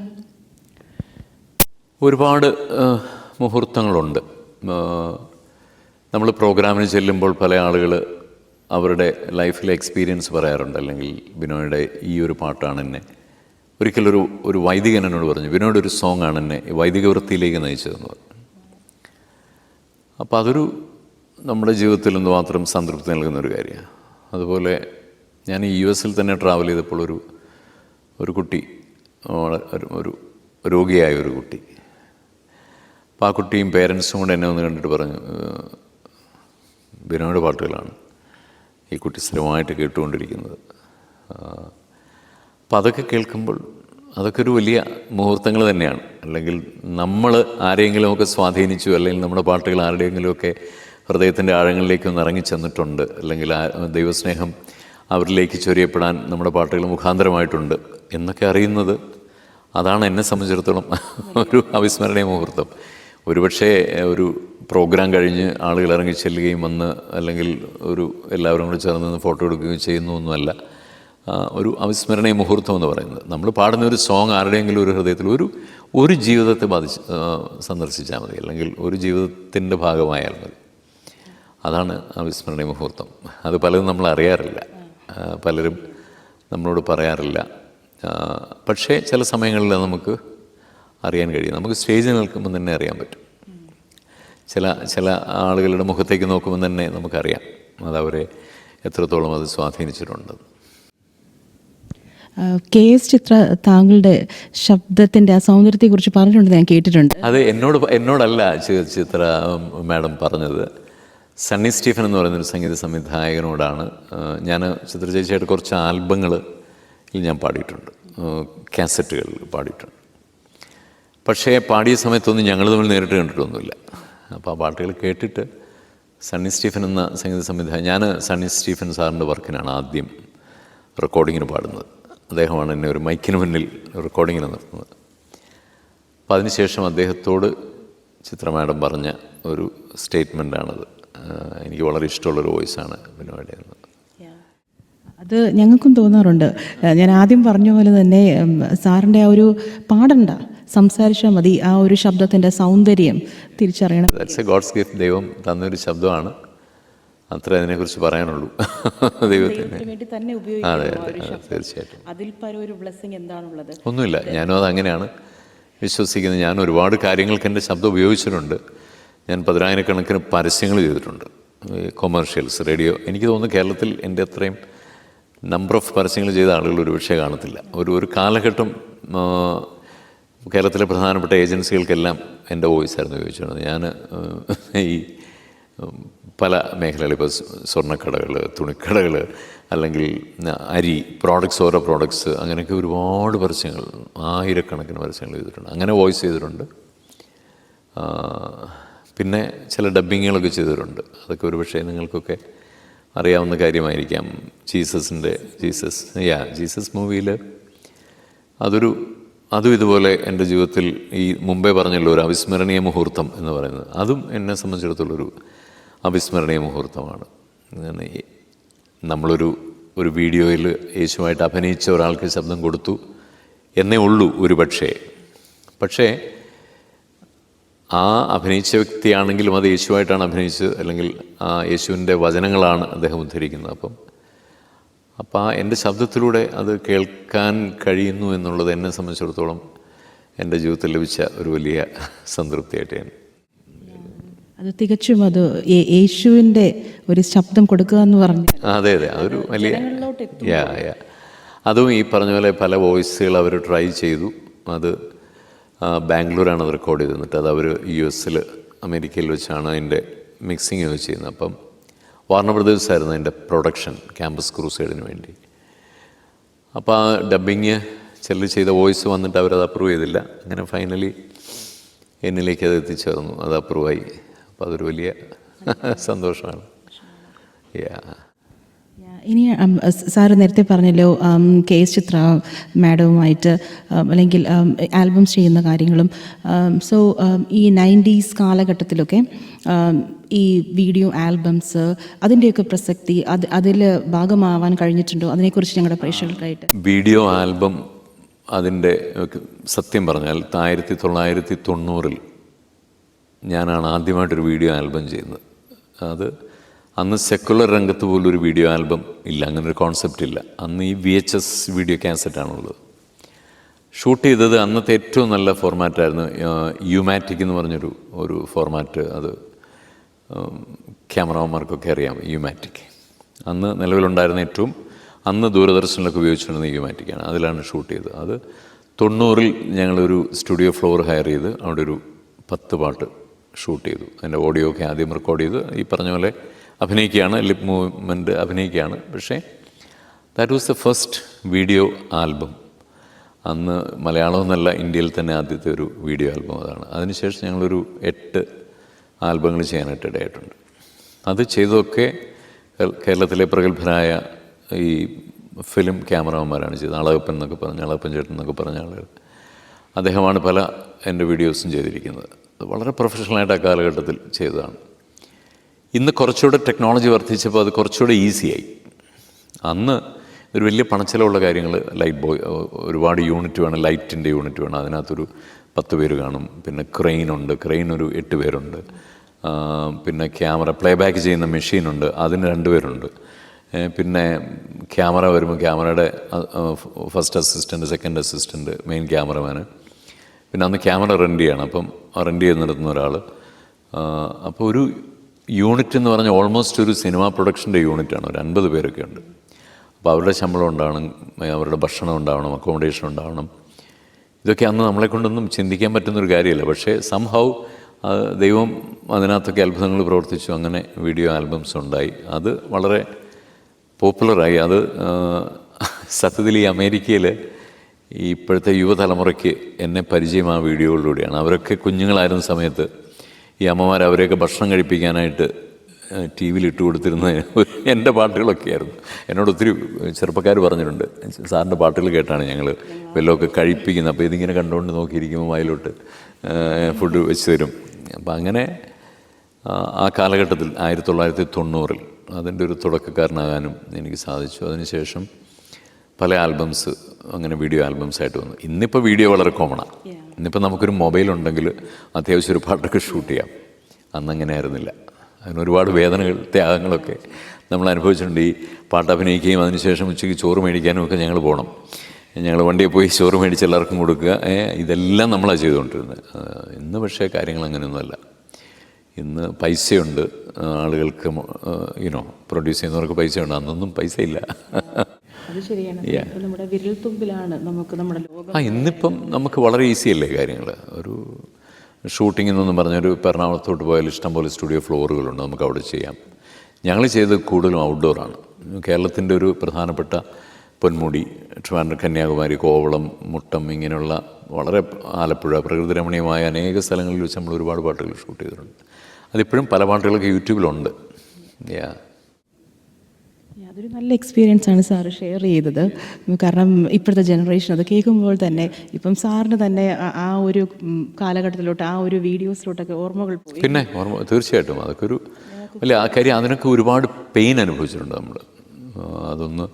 ഒരുപാട് മുഹൂർത്തങ്ങളുണ്ട്. നമ്മൾ പ്രോഗ്രാമിന് ചെല്ലുമ്പോൾ പല ആളുകൾ അവരുടെ ലൈഫിലെ എക്സ്പീരിയൻസ് പറയാറുണ്ട്. അല്ലെങ്കിൽ ബിനോയുടെ ഈ ഒരു പാട്ടാണ് എന്നെ, ഒരിക്കലൊരു വൈദികൻ എന്നോട് പറഞ്ഞു, ബിനോയുടെ ഒരു സോങ് ആണ് എന്നെ വൈദിക വൃത്തിയിലേക്ക് നയിച്ചതെന്ന് പറഞ്ഞു. അപ്പോൾ അതൊരു നമ്മുടെ ജീവിതത്തിൽ നിന്ന് മാത്രം സംതൃപ്തി നൽകുന്നൊരു കാര്യമാണ്. അതുപോലെ ഞാൻ ഈ US തന്നെ ട്രാവൽ ചെയ്തപ്പോൾ ഒരു കുട്ടി, ഒരു രോഗിയായ ഒരു കുട്ടി, അപ്പോൾ ആ കുട്ടിയും പേരൻസും കൂടെ എന്നെ ഒന്ന് കണ്ടിട്ട് പറഞ്ഞു, ബിനോയുടെ പാട്ടുകളാണ് ഈ കുട്ടി സ്ഥിരമായിട്ട് കേട്ടുകൊണ്ടിരിക്കുന്നത്. അപ്പം അതൊക്കെ കേൾക്കുമ്പോൾ അതൊക്കെ ഒരു വലിയ മുഹൂർത്തങ്ങൾ തന്നെയാണ്. അല്ലെങ്കിൽ നമ്മൾ ആരെങ്കിലുമൊക്കെ സ്വാധീനിച്ചു, അല്ലെങ്കിൽ നമ്മുടെ പാട്ടുകൾ ആരുടെയെങ്കിലുമൊക്കെ ഹൃദയത്തിൻ്റെ ആഴങ്ങളിലേക്കൊന്ന് ഇറങ്ങി ചെന്നിട്ടുണ്ട്, അല്ലെങ്കിൽ ദൈവസ്നേഹം അവരിലേക്ക് ചൊരിയപ്പെടാൻ നമ്മുടെ പാട്ടുകൾ മുഖാന്തരമായിട്ടുണ്ട് എന്നൊക്കെ അറിയുന്നത്, അതാണ് എന്നെ സംബന്ധിച്ചിടത്തോളം ഒരു അവിസ്മരണീയ മുഹൂർത്തം. ഒരുപക്ഷെ ഒരു പ്രോഗ്രാം കഴിഞ്ഞ് ആളുകൾ ഇറങ്ങി ചെല്ലുകയും വന്ന് അല്ലെങ്കിൽ എല്ലാവരും കൂടി ചേർന്ന് നിന്ന് ഫോട്ടോ എടുക്കുകയും ചെയ്യുന്നൊന്നുമല്ല ഒരു അവിസ്മരണീയ മുഹൂർത്തം എന്ന് പറയുന്നത്. നമ്മൾ പാടുന്ന ഒരു സോങ് ആരുടെയെങ്കിലും ഒരു ഹൃദയത്തിൽ ഒരു ജീവിതത്തെ സന്ദർശിച്ചാൽ മതി, അല്ലെങ്കിൽ ഒരു ജീവിതത്തിൻ്റെ ഭാഗമായാൽ മതി. അതാണ് അവിസ്മരണീയ മുഹൂർത്തം. അത് പലതും നമ്മൾ അറിയാറില്ല, പലരും നമ്മളോട് പറയാറില്ല. പക്ഷേ ചില സമയങ്ങളിൽ നമുക്ക് അറിയാൻ കഴിയും. നമുക്ക് സ്റ്റേജിൽ നിൽക്കുമ്പോൾ തന്നെ അറിയാൻ പറ്റും. ചില ആളുകളുടെ മുഖത്തേക്ക് നോക്കുമ്പോൾ തന്നെ നമുക്കറിയാം അതവരെ എത്രത്തോളം അത് സ്വാധീനിച്ചിട്ടുണ്ടെന്ന്. KS ചിത്ര താങ്കളുടെ ശബ്ദത്തിൻ്റെ ആ സൗന്ദര്യത്തെക്കുറിച്ച് പറഞ്ഞിട്ടുണ്ട്, ഞാൻ കേട്ടിട്ടുണ്ട്. അത് എന്നോടല്ല ചിത്ര മാഡം പറഞ്ഞത്, സണ്ണി സ്റ്റീഫൻ എന്ന് പറയുന്നൊരു സംഗീത സംവിധായകനോടാണ്. ഞാൻ ചിത്ര ചേച്ചിയായിട്ട് കുറച്ച് ആൽബങ്ങളിൽ ഞാൻ പാടിയിട്ടുണ്ട്, കാസറ്റുകളിൽ പാടിയിട്ടുണ്ട്. പക്ഷേ പാടിയ സമയത്തൊന്നും ഞങ്ങൾ തമ്മിൽ നേരിട്ട് കണ്ടിട്ടൊന്നുമില്ല. അപ്പോൾ ആ പാട്ടുകൾ കേട്ടിട്ട് സണ്ണി സ്റ്റീഫൻ എന്ന സംഗീത സംവിധായകൻ, ഞാൻ സണ്ണി സ്റ്റീഫൻ സാറിൻ്റെ വർക്കിനാണ് ആദ്യം റെക്കോർഡിങ്ങിന് പാടുന്നത്. അദ്ദേഹമാണ് എന്നെ ഒരു മൈക്കിന് മുന്നിൽ റെക്കോർഡിങ്ങിന് നിർത്തുന്നത്. അപ്പോൾ അതിനുശേഷം അദ്ദേഹത്തോട് ചിത്ര മാഡം പറഞ്ഞ ഒരു സ്റ്റേറ്റ്മെൻറ്റാണത്. എനിക്ക് വളരെ ഇഷ്ടമുള്ളൊരു വോയിസാണ് ബിനോയുടെ. അത് ഞങ്ങൾക്കും തോന്നാറുണ്ട്. ഞാൻ ആദ്യം പറഞ്ഞ പോലെ തന്നെ സാറിൻ്റെ ആ ഒരു പാടണ്ട, സംസാരിച്ചാൽ മതി, ആ ഒരു ശബ്ദത്തിൻ്റെ സൗന്ദര്യം തിരിച്ചറിയണം. That's a God's gift. ദൈവം തന്നൊരു ശബ്ദമാണ്, അത്രേ അതിനെക്കുറിച്ച് പറയാനുള്ളൂ. ദൈവത്തിന് അതെ തീർച്ചയായിട്ടും. ഒന്നുമില്ല, ഞാനും അത് അങ്ങനെയാണ് വിശ്വസിക്കുന്നത്. ഞാൻ ഒരുപാട് കാര്യങ്ങൾക്ക് എൻ്റെ ശബ്ദം ഉപയോഗിച്ചിട്ടുണ്ട്. ഞാൻ 10,000-കണക്കിന് പരസ്യങ്ങൾ ചെയ്തിട്ടുണ്ട്, കൊമേർഷ്യൽസ്, റേഡിയോ. എനിക്ക് തോന്നുന്നു കേരളത്തിൽ എൻ്റെ അത്രയും നമ്പർ ഓഫ് പരസ്യങ്ങൾ ചെയ്ത ആളുകൾ ഒരുപക്ഷെ കാണത്തില്ല. ഒരു കാലഘട്ടം കേരളത്തിലെ പ്രധാനപ്പെട്ട ഏജൻസികൾക്കെല്ലാം എൻ്റെ വോയിസായിരുന്നു ഉപയോഗിച്ചിരുന്നത്. ഞാൻ ഈ പല മേഖലകൾ, ഇപ്പോൾ സ്വർണ്ണക്കടകൾ, തുണിക്കടകൾ, അല്ലെങ്കിൽ അരി പ്രോഡക്ട്സ്, ഓരോ പ്രോഡക്ട്സ്, അങ്ങനെയൊക്കെ ഒരുപാട് പരസ്യങ്ങൾ, ആയിരക്കണക്കിന് പരസ്യങ്ങൾ ചെയ്തിട്ടുണ്ട്. അങ്ങനെ വോയിസ് ചെയ്തിട്ടുണ്ട്. പിന്നെ ചില ഡബ്ബിങ്ങുകളൊക്കെ ചെയ്തിട്ടുണ്ട്. അതൊക്കെ ഒരു പക്ഷേ നിങ്ങൾക്കൊക്കെ അറിയാവുന്ന കാര്യമായിരിക്കാം. ജീസസ് മൂവിയിൽ അതും ഇതുപോലെ എൻ്റെ ജീവിതത്തിൽ ഈ മുമ്പേ പറഞ്ഞല്ലോ ഒരു അവിസ്മരണീയ മുഹൂർത്തം എന്ന് പറയുന്നത്, അതും എന്നെ സംബന്ധിച്ചിടത്തോളൊരു അവിസ്മരണീയ മുഹൂർത്തമാണ്. നമ്മളൊരു വീഡിയോയിൽ യേശുവായിട്ട് അഭിനയിച്ച ഒരാൾക്ക് ശബ്ദം കൊടുത്തു എന്നേ ഉള്ളൂ ഒരു പക്ഷേ ആ അഭിനയിച്ച വ്യക്തിയാണെങ്കിലും അത് യേശുവായിട്ടാണ് അഭിനയിച്ചത്, അല്ലെങ്കിൽ ആ യേശുവിൻ്റെ വചനങ്ങളാണ് അദ്ദേഹം ഉദ്ധരിക്കുന്നത്. അപ്പോൾ എൻ്റെ ശബ്ദത്തിലൂടെ അത് കേൾക്കാൻ കഴിയുന്നു എന്നുള്ളത് എന്നെ സംബന്ധിച്ചിടത്തോളം എൻ്റെ ജീവിതത്തിൽ ലഭിച്ച ഒരു വലിയ സംതൃപ്തിയായിട്ടാണ്. അത് തികച്ചും അത് യേശുവിൻ്റെ ഒരു ശബ്ദം കൊടുക്കുക എന്ന് പറഞ്ഞു. അതെ, അതൊരു വലിയ അതും ഈ പറഞ്ഞ പോലെ പല വോയിസുകൾ അവർ ട്രൈ ചെയ്തു. അത് ബാംഗ്ലൂരാണ് അത് റെക്കോർഡ് ചെയ്ത് തന്നിട്ട് അത് അവർ US-ൽ അമേരിക്കയിൽ വെച്ചാണ് അതിൻ്റെ മിക്സിങ് ചെയ്യുന്നത്. അപ്പം വാർണർ ബ്രദേഴ്സ് ആയിരുന്നു അതിൻ്റെ പ്രൊഡക്ഷൻ ക്യാമ്പസ് ക്രൂസൈഡിന് വേണ്ടി. അപ്പോൾ ആ ഡബ്ബിങ് ചിലർ ചെയ്ത വോയിസ് വന്നിട്ട് അവരത് അപ്രൂവ് ചെയ്തില്ല. അങ്ങനെ ഫൈനലി എന്നിലേക്ക് അത് എത്തിച്ചേർന്നു, അത് അപ്രൂവായി. അപ്പോൾ അതൊരു വലിയ സന്തോഷമാണ്. ഇനി സാറ് നേരത്തെ പറഞ്ഞല്ലോ KS ചിത്ര മാഡവുമായിട്ട് അല്ലെങ്കിൽ ആൽബംസ് ചെയ്യുന്ന കാര്യങ്ങളും. സോ ഈ 90s കാലഘട്ടത്തിലൊക്കെ ഈ വീഡിയോ ആൽബംസ് അതിൻ്റെയൊക്കെ പ്രസക്തി അതിൽ ഭാഗമാവാൻ കഴിഞ്ഞിട്ടുണ്ടോ? അതിനെക്കുറിച്ച് ഞങ്ങളുടെ പ്രേക്ഷകർക്കായിട്ട്. വീഡിയോ ആൽബം അതിൻ്റെ സത്യം പറഞ്ഞാൽ 1990-ൽ ഞാനാണ് ആദ്യമായിട്ടൊരു വീഡിയോ ആൽബം ചെയ്യുന്നത്. അത് അന്ന് സെക്കുലർ രംഗത്ത് പോലും ഒരു വീഡിയോ ആൽബം ഇല്ല, അങ്ങനൊരു കോൺസെപ്റ്റ് ഇല്ല. അന്ന് ഈ VHS വീഡിയോ കാസറ്റാണുള്ളത്. ഷൂട്ട് ചെയ്തത് അന്നത്തെ ഏറ്റവും നല്ല ഫോർമാറ്റായിരുന്നു യുമാറ്റിക് എന്ന് പറഞ്ഞൊരു ഫോർമാറ്റ്. അത് ക്യാമറമാർക്കൊക്കെ അറിയാം യുമാറ്റിക്. അന്ന് നിലവിലുണ്ടായിരുന്ന അന്ന് ദൂരദർശനിലൊക്കെ ഉപയോഗിച്ചിരുന്ന യുമാറ്റിക്കാണ്. അതിലാണ് ഷൂട്ട് ചെയ്തത്. അത് 90-ൽ ഞങ്ങളൊരു സ്റ്റുഡിയോ ഫ്ലോർ ഹയർ ചെയ്ത് അവിടെ ഒരു 10 പാട്ട് ഷൂട്ട് ചെയ്തു. അതിൻ്റെ ഓഡിയോ ഒക്കെ ആദ്യം റെക്കോർഡ് ചെയ്ത് ഈ പറഞ്ഞ പോലെ അഭിനയിക്കുകയാണ്, ലിപ് മൂവ്മെൻറ്റ് അഭിനയിക്കുകയാണ്. പക്ഷേ that was the first video album. അന്ന് മലയാളം എന്നല്ല, ഇന്ത്യയിൽ തന്നെ ആദ്യത്തെ ഒരു വീഡിയോ ആൽബം അതാണ്. അതിനുശേഷം ഞങ്ങളൊരു 8 ആൽബങ്ങൾ ചെയ്യാനായിട്ട് ഇടയായിട്ടുണ്ട്. അത് ചെയ്തതൊക്കെ കേരളത്തിലെ പ്രഗത്ഭരായ ഈ ഫിലിം ക്യാമറമാന്മാരാണ് ചെയ്തത്. അളകപ്പൻ ചേട്ടൻ എന്നൊക്കെ പറഞ്ഞ ആളുകൾ. അദ്ദേഹമാണ് പല എൻ്റെ വീഡിയോസും ചെയ്തിരിക്കുന്നത്. വളരെ പ്രൊഫഷണലായിട്ട് ആ കാലഘട്ടത്തിൽ ചെയ്തതാണ്. ഇന്ന് കുറച്ചുകൂടെ ടെക്നോളജി വർദ്ധിച്ചപ്പോൾ അത് കുറച്ചുകൂടെ ഈസിയായി. അന്ന് ഒരു വലിയ പണച്ചിലവുള്ള കാര്യങ്ങൾ, ലൈറ്റ് ബോയ് ഒരുപാട് യൂണിറ്റ് വേണം, ലൈറ്റിൻ്റെ യൂണിറ്റ് വേണം. അതിനകത്തൊരു 10 പേര് കാണും. പിന്നെ ക്രെയിൻ ഒരു 8 പേരുണ്ട്. പിന്നെ ക്യാമറ പ്ലേബാക്ക് ചെയ്യുന്ന മെഷീനുണ്ട്, അതിന് 2 പേരുണ്ട്. പിന്നെ ക്യാമറ വരുമ്പോൾ ക്യാമറയുടെ first assistant, second assistant, main cameraman. പിന്നെ അന്ന് ക്യാമറ റെൻ്റ് ചെയ്യണം. അപ്പം റെൻ്റ് ചെയ്ത് നിർത്തുന്ന ഒരാൾ. അപ്പോൾ ഒരു യൂണിറ്റ് എന്ന് പറഞ്ഞാൽ ഓൾമോസ്റ്റ് ഒരു സിനിമ പ്രൊഡക്ഷൻ്റെ യൂണിറ്റാണ്. ഒരു 50 പേരൊക്കെ ഉണ്ട്. അപ്പോൾ അവരുടെ ശമ്പളം ഉണ്ടാവണം, അവരുടെ ഭക്ഷണം ഉണ്ടാവണം, അക്കോമഡേഷൻ ഉണ്ടാവണം. ഇതൊക്കെ അന്ന് നമ്മളെ കൊണ്ടൊന്നും ചിന്തിക്കാൻ പറ്റുന്നൊരു കാര്യമല്ല. പക്ഷേ സംഹൗ ദൈവം അതിനകത്തൊക്കെ അത്ഭുതങ്ങൾ പ്രവർത്തിച്ചു. അങ്ങനെ വീഡിയോ ആൽബംസ് ഉണ്ടായി. അത് വളരെ പോപ്പുലറായി. അത് സത്യത്തിൽ ഈ അമേരിക്കയിൽ ഈ ഇപ്പോഴത്തെ യുവതലമുറയ്ക്ക് എന്നെ പരിചയം ആ വീഡിയോകളിലൂടെയാണ്. അവരൊക്കെ കുഞ്ഞുങ്ങളായിരുന്ന സമയത്ത് ഈ അമ്മമാർ അവരെയൊക്കെ ഭക്ഷണം കഴിപ്പിക്കാനായിട്ട് TV ഇട്ട് കൊടുത്തിരുന്നത് എൻ്റെ പാട്ടുകളൊക്കെ ആയിരുന്നു. എന്നോട് ഒത്തിരി ചെറുപ്പക്കാർ പറഞ്ഞിട്ടുണ്ട്, സാറിൻ്റെ പാട്ടുകൾ കേട്ടാണ് ഞങ്ങൾ വല്ലതൊക്കെ കഴിപ്പിക്കുന്നത്. അപ്പോൾ ഇതിങ്ങനെ കണ്ടുകൊണ്ട് നോക്കിയിരിക്കുമ്പോൾ വായിലോട്ട് ഫുഡ് വെച്ച് തരും. അപ്പം അങ്ങനെ ആ കാലഘട്ടത്തിൽ 1990-ൽ അതിൻ്റെ ഒരു തുടക്കക്കാരനാകാനും എനിക്ക് സാധിച്ചു. അതിനുശേഷം പല ആൽബംസ് അങ്ങനെ വീഡിയോ ആൽബംസായിട്ട് വന്നു. ഇന്നിപ്പോൾ വീഡിയോ വളരെ കോമണാണ്. ഇന്നിപ്പോൾ നമുക്കൊരു മൊബൈലുണ്ടെങ്കിൽ അത്യാവശ്യം ഒരു പാട്ടൊക്കെ ഷൂട്ട് ചെയ്യാം. അന്നങ്ങനെ ആയിരുന്നില്ല. അതിനൊരുപാട് വേദനകൾ, ത്യാഗങ്ങളൊക്കെ നമ്മൾ അനുഭവിച്ചിട്ടുണ്ട്. ഈ പാട്ട് അഭിനയിക്കുകയും അതിനുശേഷം ഉച്ചയ്ക്ക് ചോറ് മേടിക്കാനും ഒക്കെ ഞങ്ങൾ പോകണം. ഞങ്ങൾ വണ്ടിയിൽ പോയി ചോറ് മേടിച്ച് എല്ലാവർക്കും കൊടുക്കുക, ഇതെല്ലാം നമ്മളാണ് ചെയ്തുകൊണ്ടിരുന്നത്. ഇന്ന് പക്ഷേ കാര്യങ്ങൾ അങ്ങനെയൊന്നുമല്ല. ഇന്ന് പൈസയുണ്ട്, ആളുകൾക്ക് പ്രൊഡ്യൂസ് ചെയ്യുന്നവർക്ക് പൈസയുണ്ട്. അന്നൊന്നും പൈസയില്ല. അത് ശരിയാണ്. നമ്മുടെ വിരൽത്തുമ്പിലാണ് നമുക്ക് നമ്മുടെ ലോകം. ഇന്നിപ്പം നമുക്ക് വളരെ ഈസിയല്ലേ കാര്യങ്ങൾ. ഷൂട്ടിംഗ് എന്നൊന്നും പറഞ്ഞൊരു എറണാകുളത്തോട്ട് പോയാൽ ഇഷ്ടംപോലെ സ്റ്റുഡിയോ ഫ്ലോറുകളുണ്ട്, നമുക്ക് അവിടെ ചെയ്യാം. ഞങ്ങൾ ചെയ്തത് കൂടുതലും ഔട്ട്ഡോറാണ്. കേരളത്തിൻ്റെ ഒരു പ്രധാനപ്പെട്ട പൊന്മുടി, ട്രിവാൻഡ്രം, കന്യാകുമാരി, കോവളം, മുട്ടം, ഇങ്ങനെയുള്ള വളരെ ആലപ്പുഴ പ്രകൃതി രമണീയമായ അനേക സ്ഥലങ്ങളിൽ വെച്ച് നമ്മൾ ഒരുപാട് പാട്ടുകൾ ഷൂട്ട് ചെയ്തിട്ടുണ്ട്. അതിപ്പോഴും പല പാട്ടുകളൊക്കെ യൂട്യൂബിലുണ്ട്. അതൊരു നല്ല എക്സ്പീരിയൻസ് ആണ് സാറ് ഷെയർ ചെയ്തത്. കാരണം ഇപ്പോഴത്തെ ജനറേഷൻ അത് കേൾക്കുമ്പോൾ തന്നെ ഇപ്പം സാറിന് തന്നെ ആ ഒരു കാലഘട്ടത്തിലോട്ട്, ആ ഒരു വീഡിയോസിലോട്ടൊക്കെ ഓർമ്മകൾ പോയി. പിന്നെ തീർച്ചയായിട്ടും അതൊക്കെ ഒരു അല്ല, ആ കാര്യം അതിനൊക്കെ ഒരുപാട് പെയിൻ അനുഭവിച്ചിട്ടുണ്ട് നമ്മൾ. അതൊന്ന്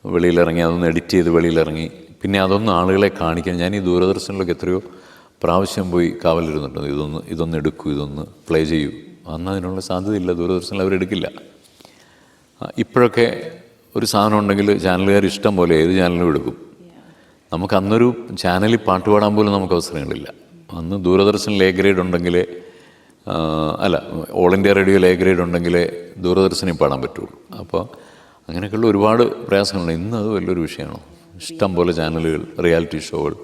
വെളിയിലിറങ്ങി, അതൊന്ന് എഡിറ്റ് ചെയ്ത് വെളിയിലിറങ്ങി, പിന്നെ അതൊന്ന് ആളുകളെ കാണിക്കാൻ. ഞാൻ ഈ ദൂരദർശനിലൊക്കെ എത്രയോ പ്രാവശ്യം പോയി കാവലിരുന്നുണ്ട്. ഇതൊന്ന് എടുക്കൂ, ഇതൊന്ന് പ്ലേ ചെയ്യൂ. അന്ന് അതിനുള്ള സാധ്യതയില്ല, ദൂരദർശനിൽ അവരെടുക്കില്ല. ഇപ്പോഴൊക്കെ ഒരു സാധനം ഉണ്ടെങ്കിൽ ചാനലുകാർ ഇഷ്ടം പോലെ ഏത് ചാനലും എടുക്കും. നമുക്ക് അന്നൊരു ചാനലിൽ പാട്ട് പാടാൻ പോലും നമുക്ക് അവസരങ്ങളില്ല. അന്ന് ദൂരദർശനിൽ എ ഗ്രേഡ് ഉണ്ടെങ്കിലേ, അല്ല ഓൾ ഇന്ത്യ റേഡിയോയിൽ എ ഗ്രേഡ് ഉണ്ടെങ്കിലേ ദൂരദർശനിൽ പാടാൻ പറ്റുള്ളൂ. അപ്പോൾ അങ്ങനെയൊക്കെയുള്ള ഒരുപാട് പ്രയാസങ്ങളുണ്ട്. ഇന്ന് അത് വലിയൊരു വിഷയമാണ്. ഇഷ്ടം പോലെ ചാനലുകൾ, റിയാലിറ്റി ഷോകൾ,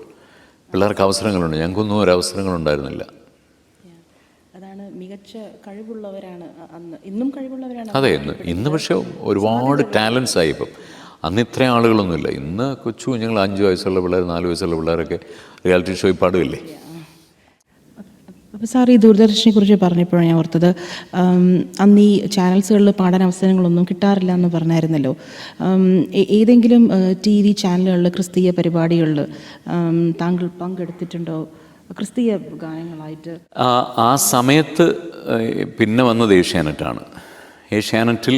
പിള്ളേർക്ക് അവസരങ്ങളുണ്ട്. ഞങ്ങൾക്കൊന്നും ഒരവസരങ്ങളുണ്ടായിരുന്നില്ല. അതാണ്, മികച്ച കഴിവുള്ളവരാണ് അന്ന്, ഇന്നും കഴിവുള്ളവരാണ്. അതെ, ഇന്ന് പക്ഷേ ഒരുപാട് ടാലൻസ് ആയി. ഇപ്പം അന്ന് ഇത്രയും ആളുകളൊന്നുമില്ല. ഇന്ന് കൊച്ചു കുഞ്ഞുങ്ങൾ 5 വയസ്സുള്ള പിള്ളേർ, 4 വയസ്സുള്ള പിള്ളേരൊക്കെ റിയാലിറ്റി ഷോയിൽ പാടുകയില്ലേ. അപ്പോൾ സാർ ഈ ദൂരദർശനെ കുറിച്ച് പറഞ്ഞപ്പോഴാണ് ഞാൻ ഓർത്തത്, അന്ന് ഈ ചാനൽസുകളിൽ പാടാൻ അവസരങ്ങളൊന്നും കിട്ടാറില്ല എന്ന് പറഞ്ഞായിരുന്നല്ലോ. ഏതെങ്കിലും TV ചാനലുകളിൽ, ക്രിസ്തീയ പരിപാടികളിൽ താങ്കൾ പങ്കെടുത്തിട്ടുണ്ടോ, ക്രിസ്തീയ ഗാനങ്ങളായിട്ട്? ആ സമയത്ത് പിന്നെ വന്നത് ഏഷ്യാനെറ്റാണ്. ഏഷ്യാനെറ്റിൽ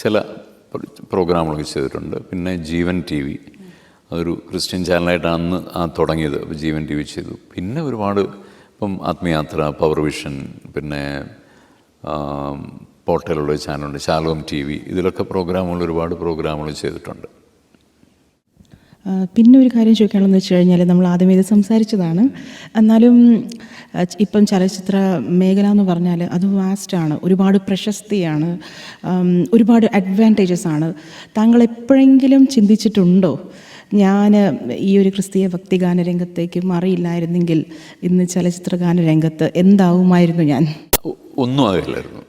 ചില പ്രോഗ്രാമുകളൊക്കെ ചെയ്തിട്ടുണ്ട്. പിന്നെ ജീവൻ TV, അതൊരു ക്രിസ്ത്യൻ ചാനലായിട്ടാണ് അന്ന് തുടങ്ങിയത്. ജീവൻ TV ചെയ്തു. പിന്നെ ഒരുപാട് ഇപ്പം ആത്മയാത്ര, പവർ വിഷൻ, പിന്നെ പോർട്ടലുള്ള ചാനലുണ്ട്, ശാലോം TV, ഇതിലൊക്കെ ഒരുപാട് പ്രോഗ്രാമുകൾ ചെയ്തിട്ടുണ്ട്. പിന്നെ ഒരു കാര്യം ചോദിക്കാനുള്ളതെന്ന് വെച്ച് കഴിഞ്ഞാൽ, നമ്മൾ ആദ്യമേ ഇത് സംസാരിച്ചതാണ്, എന്നാലും ഇപ്പം ചലച്ചിത്ര മേഖല എന്ന് പറഞ്ഞാൽ അത് വാസ്റ്റാണ്, ഒരുപാട് പ്രശസ്തിയാണ്, ഒരുപാട് അഡ്വാൻറ്റേജസ് ആണ്. താങ്കൾ എപ്പോഴെങ്കിലും ചിന്തിച്ചിട്ടുണ്ടോ, ഞാൻ ഈ ഒരു ക്രിസ്തീയ ഭക്തിഗാന രംഗത്തേക്ക് മാറിയില്ലായിരുന്നെങ്കിൽ ഇന്ന് ചലച്ചിത്ര ഗാന രംഗത്ത് എന്താവുമായിരുന്നു ഞാൻ? ഒന്നും ആകില്ലായിരുന്നു.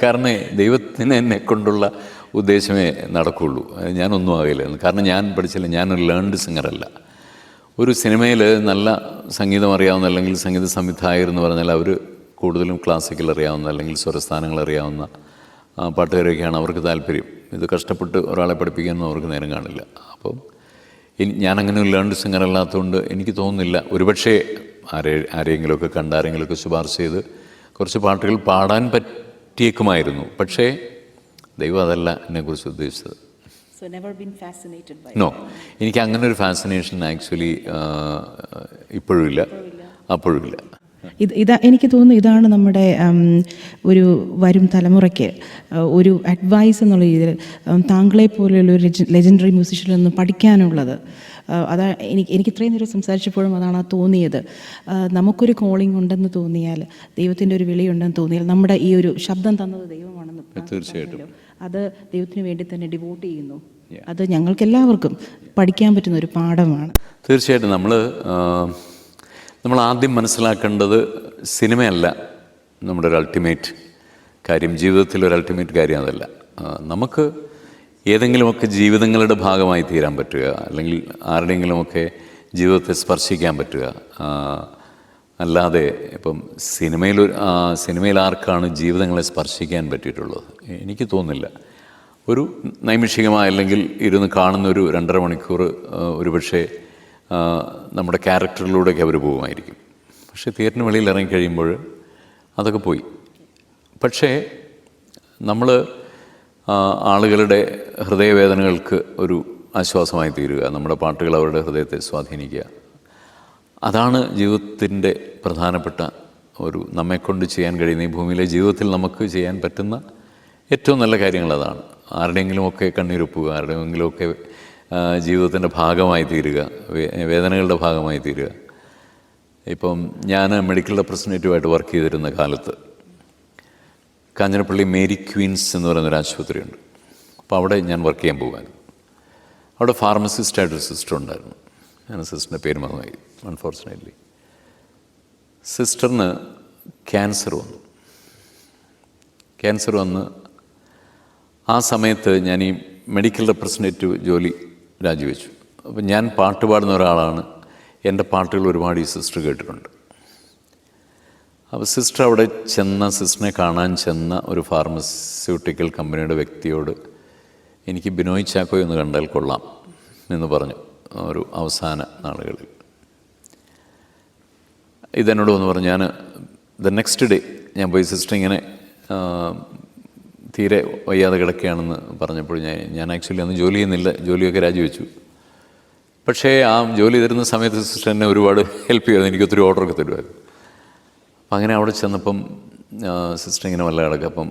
കാരണം ദൈവത്തിന് എന്നെ കൊണ്ടുള്ള ഉദ്ദേശമേ നടക്കുള്ളൂ. ഞാനൊന്നും ആകില്ലായിരുന്നു. കാരണം ഞാൻ പഠിച്ചില്ല, ഞാനൊരു ലേൺഡ് സിംഗറല്ല. ഒരു സിനിമയിൽ നല്ല സംഗീതം അറിയാവുന്ന, അല്ലെങ്കിൽ സംഗീത സംവിധായകർ എന്ന് പറഞ്ഞാൽ അവർ കൂടുതലും ക്ലാസിക്കൽ അറിയാവുന്ന, അല്ലെങ്കിൽ സ്വരസ്ഥാനങ്ങൾ അറിയാവുന്ന പാട്ടുകാരൊക്കെയാണ് അവർക്ക് താല്പര്യം. ഇത് കഷ്ടപ്പെട്ട് ഒരാളെ പഠിപ്പിക്കാനൊന്നും അവർക്ക് നേരം കാണില്ല. അപ്പം ഞാനങ്ങനെ ഒരു ലേൺഡ് സിംഗർ അല്ലാത്തതുകൊണ്ട് എനിക്ക് തോന്നുന്നില്ല, ഒരുപക്ഷെ ആരെങ്കിലുമൊക്കെ കണ്ട് ആരെങ്കിലുമൊക്കെ ശുപാർശ ചെയ്ത് കുറച്ച് പാട്ടുകൾ പാടാൻ പറ്റിയേക്കുമായിരുന്നു. പക്ഷേ ദൈവം അതല്ല എന്നെക്കുറിച്ച് ഉദ്ദേശിച്ചത്. നോ, എനിക്ക് അങ്ങനെ ഒരു ഫാസിനേഷൻ ആക്ച്വലി ഇപ്പോഴും ഇല്ല, അപ്പോഴും ഇല്ല. എനിക്ക് തോന്നുന്നു ഇതാണ് നമ്മുടെ ഒരു വരും തലമുറയ്ക്ക് ഒരു അഡ്വൈസ് എന്നുള്ള രീതിയിൽ താങ്കളെ പോലെയുള്ള ഒരു ലെജൻഡറി മ്യൂസിഷ്യനിൽ നിന്ന് പഠിക്കാനുള്ളത്. അതാ എനിക്ക് ഇത്രയും നേരം സംസാരിച്ചപ്പോഴും അതാണ് തോന്നിയത്. നമുക്കൊരു കോളിംഗ് ഉണ്ടെന്ന് തോന്നിയാൽ, ദൈവത്തിൻ്റെ ഒരു വിളിയുണ്ടെന്ന് തോന്നിയാൽ, നമ്മുടെ ഈ ഒരു ശബ്ദം തന്നത് ദൈവമാണെന്ന് തീർച്ചയായിട്ടും അത് ദൈവത്തിന് വേണ്ടി തന്നെ ഡിവോട്ട് ചെയ്യുന്നു. അത് ഞങ്ങൾക്ക് എല്ലാവർക്കും പഠിക്കാൻ പറ്റുന്ന ഒരു പാഠമാണ്. തീർച്ചയായിട്ടും നമ്മൾ ആദ്യം മനസ്സിലാക്കേണ്ടത് സിനിമയല്ല നമ്മുടെ ഒരു അൾട്ടിമേറ്റ് കാര്യം, ജീവിതത്തിലൊരു അൾട്ടിമേറ്റ് കാര്യം അതല്ല. നമുക്ക് ഏതെങ്കിലുമൊക്കെ ജീവിതങ്ങളുടെ ഭാഗമായി തീരാൻ പറ്റുക, അല്ലെങ്കിൽ ആരുടെയെങ്കിലുമൊക്കെ ജീവിതത്തെ സ്പർശിക്കാൻ പറ്റുക. അല്ലാതെ ഇപ്പം സിനിമയിൽ ആർക്കാണ് ജീവിതങ്ങളെ സ്പർശിക്കാൻ പറ്റിയിട്ടുള്ളത്? എനിക്ക് തോന്നുന്നില്ല. ഒരു നൈമിഷികമായ, അല്ലെങ്കിൽ ഇരുന്ന് കാണുന്ന ഒരു 2.5 മണിക്കൂർ ഒരുപക്ഷെ നമ്മുടെ ക്യാരക്ടറിലൂടെയൊക്കെ അവർ പോകുമായിരിക്കും. പക്ഷേ തിയേറ്ററിന് വെളിയിൽ ഇറങ്ങിക്കഴിയുമ്പോൾ അതൊക്കെ പോയി. പക്ഷേ നമ്മൾ ആളുകളുടെ ഹൃദയവേദനകൾക്ക് ഒരു ആശ്വാസമായി തീരുക, നമ്മുടെ പാട്ടുകൾ അവരുടെ ഹൃദയത്തെ സ്വാധീനിക്കുക, അതാണ് ജീവിതത്തിൻ്റെ പ്രധാനപ്പെട്ട ഒരു നമ്മെക്കൊണ്ട് ചെയ്യാൻ കഴിയുന്ന, ഈ ഭൂമിയിലെ ജീവിതത്തിൽ നമുക്ക് ചെയ്യാൻ പറ്റുന്ന ഏറ്റവും നല്ല കാര്യങ്ങൾ അതാണ്. ആരുടെയെങ്കിലുമൊക്കെ കണ്ണീരൊപ്പുക, ആരുടെയെങ്കിലുമൊക്കെ ജീവിതത്തിൻ്റെ ഭാഗമായി തീരുക, വേദനകളുടെ ഭാഗമായി തീരുക. ഇപ്പം ഞാൻ മെഡിക്കൽ റെപ്രസെൻറ്റേറ്റീവായിട്ട് വർക്ക് ചെയ്തിരുന്ന കാലത്ത് കാഞ്ഞിരപ്പള്ളി മേരി ക്വീൻസ് എന്ന് പറയുന്നൊരു ആശുപത്രിയുണ്ട്. അപ്പോൾ അവിടെ ഞാൻ വർക്ക് ചെയ്യാൻ പോകാനും, അവിടെ ഫാർമസിസ്റ്റായിട്ടൊരു സിസ്റ്റർ ഉണ്ടായിരുന്നു. ഞാൻ സിസ്റ്ററിൻ്റെ പേര് മറന്നുപോയി അൺഫോർച്ചുനേറ്റ്ലി. സിസ്റ്ററിന് ക്യാൻസർ വന്ന് ആ സമയത്ത് ഞാൻ ഈ മെഡിക്കൽ റെപ്രസെൻറ്റേറ്റീവ് ജോലി രാജിവെച്ചു. അപ്പം ഞാൻ പാട്ട് പാടുന്ന ഒരാളാണ്. എൻ്റെ പാട്ടുകൾ ഒരുപാട് ഈ സിസ്റ്റർ കേട്ടിട്ടുണ്ട്. അപ്പോൾ സിസ്റ്റർ അവിടെ സിസ്റ്ററിനെ കാണാൻ ചെന്ന ഒരു ഫാർമസ്യൂട്ടിക്കൽ കമ്പനിയുടെ വ്യക്തിയോട് എനിക്ക് ബിനോയ് ചാക്കോ എന്ന് കണ്ടാൽ കൊള്ളാം എന്ന് പറഞ്ഞു ഒരു അവസാന നാളുകളിൽ. ഇതെന്നോട് വന്ന് പറഞ്ഞു. ഞാൻ നെക്സ്റ്റ് ഡേ ഞാൻ പോയി സിസ്റ്റർ ഇങ്ങനെ തീരെ വയ്യാതെ കിടക്കുകയാണെന്ന് പറഞ്ഞപ്പോൾ ഞാൻ ആക്ച്വലി അന്ന് ജോലി ചെയ്യുന്നില്ല, ജോലിയൊക്കെ രാജിവെച്ചു. പക്ഷേ ആ ജോലി തരുന്ന സമയത്ത് സിസ്റ്റർ എന്നെ ഒരുപാട് ഹെൽപ്പ് ചെയ്യുമായിരുന്നു. എനിക്ക് ഒത്തിരി ഓർഡറൊക്കെ തരുമായിരുന്നു. അപ്പം അങ്ങനെ അവിടെ ചെന്നപ്പം സിസ്റ്റർ ഇങ്ങനെ വല്ല കിടക്കുക. അപ്പം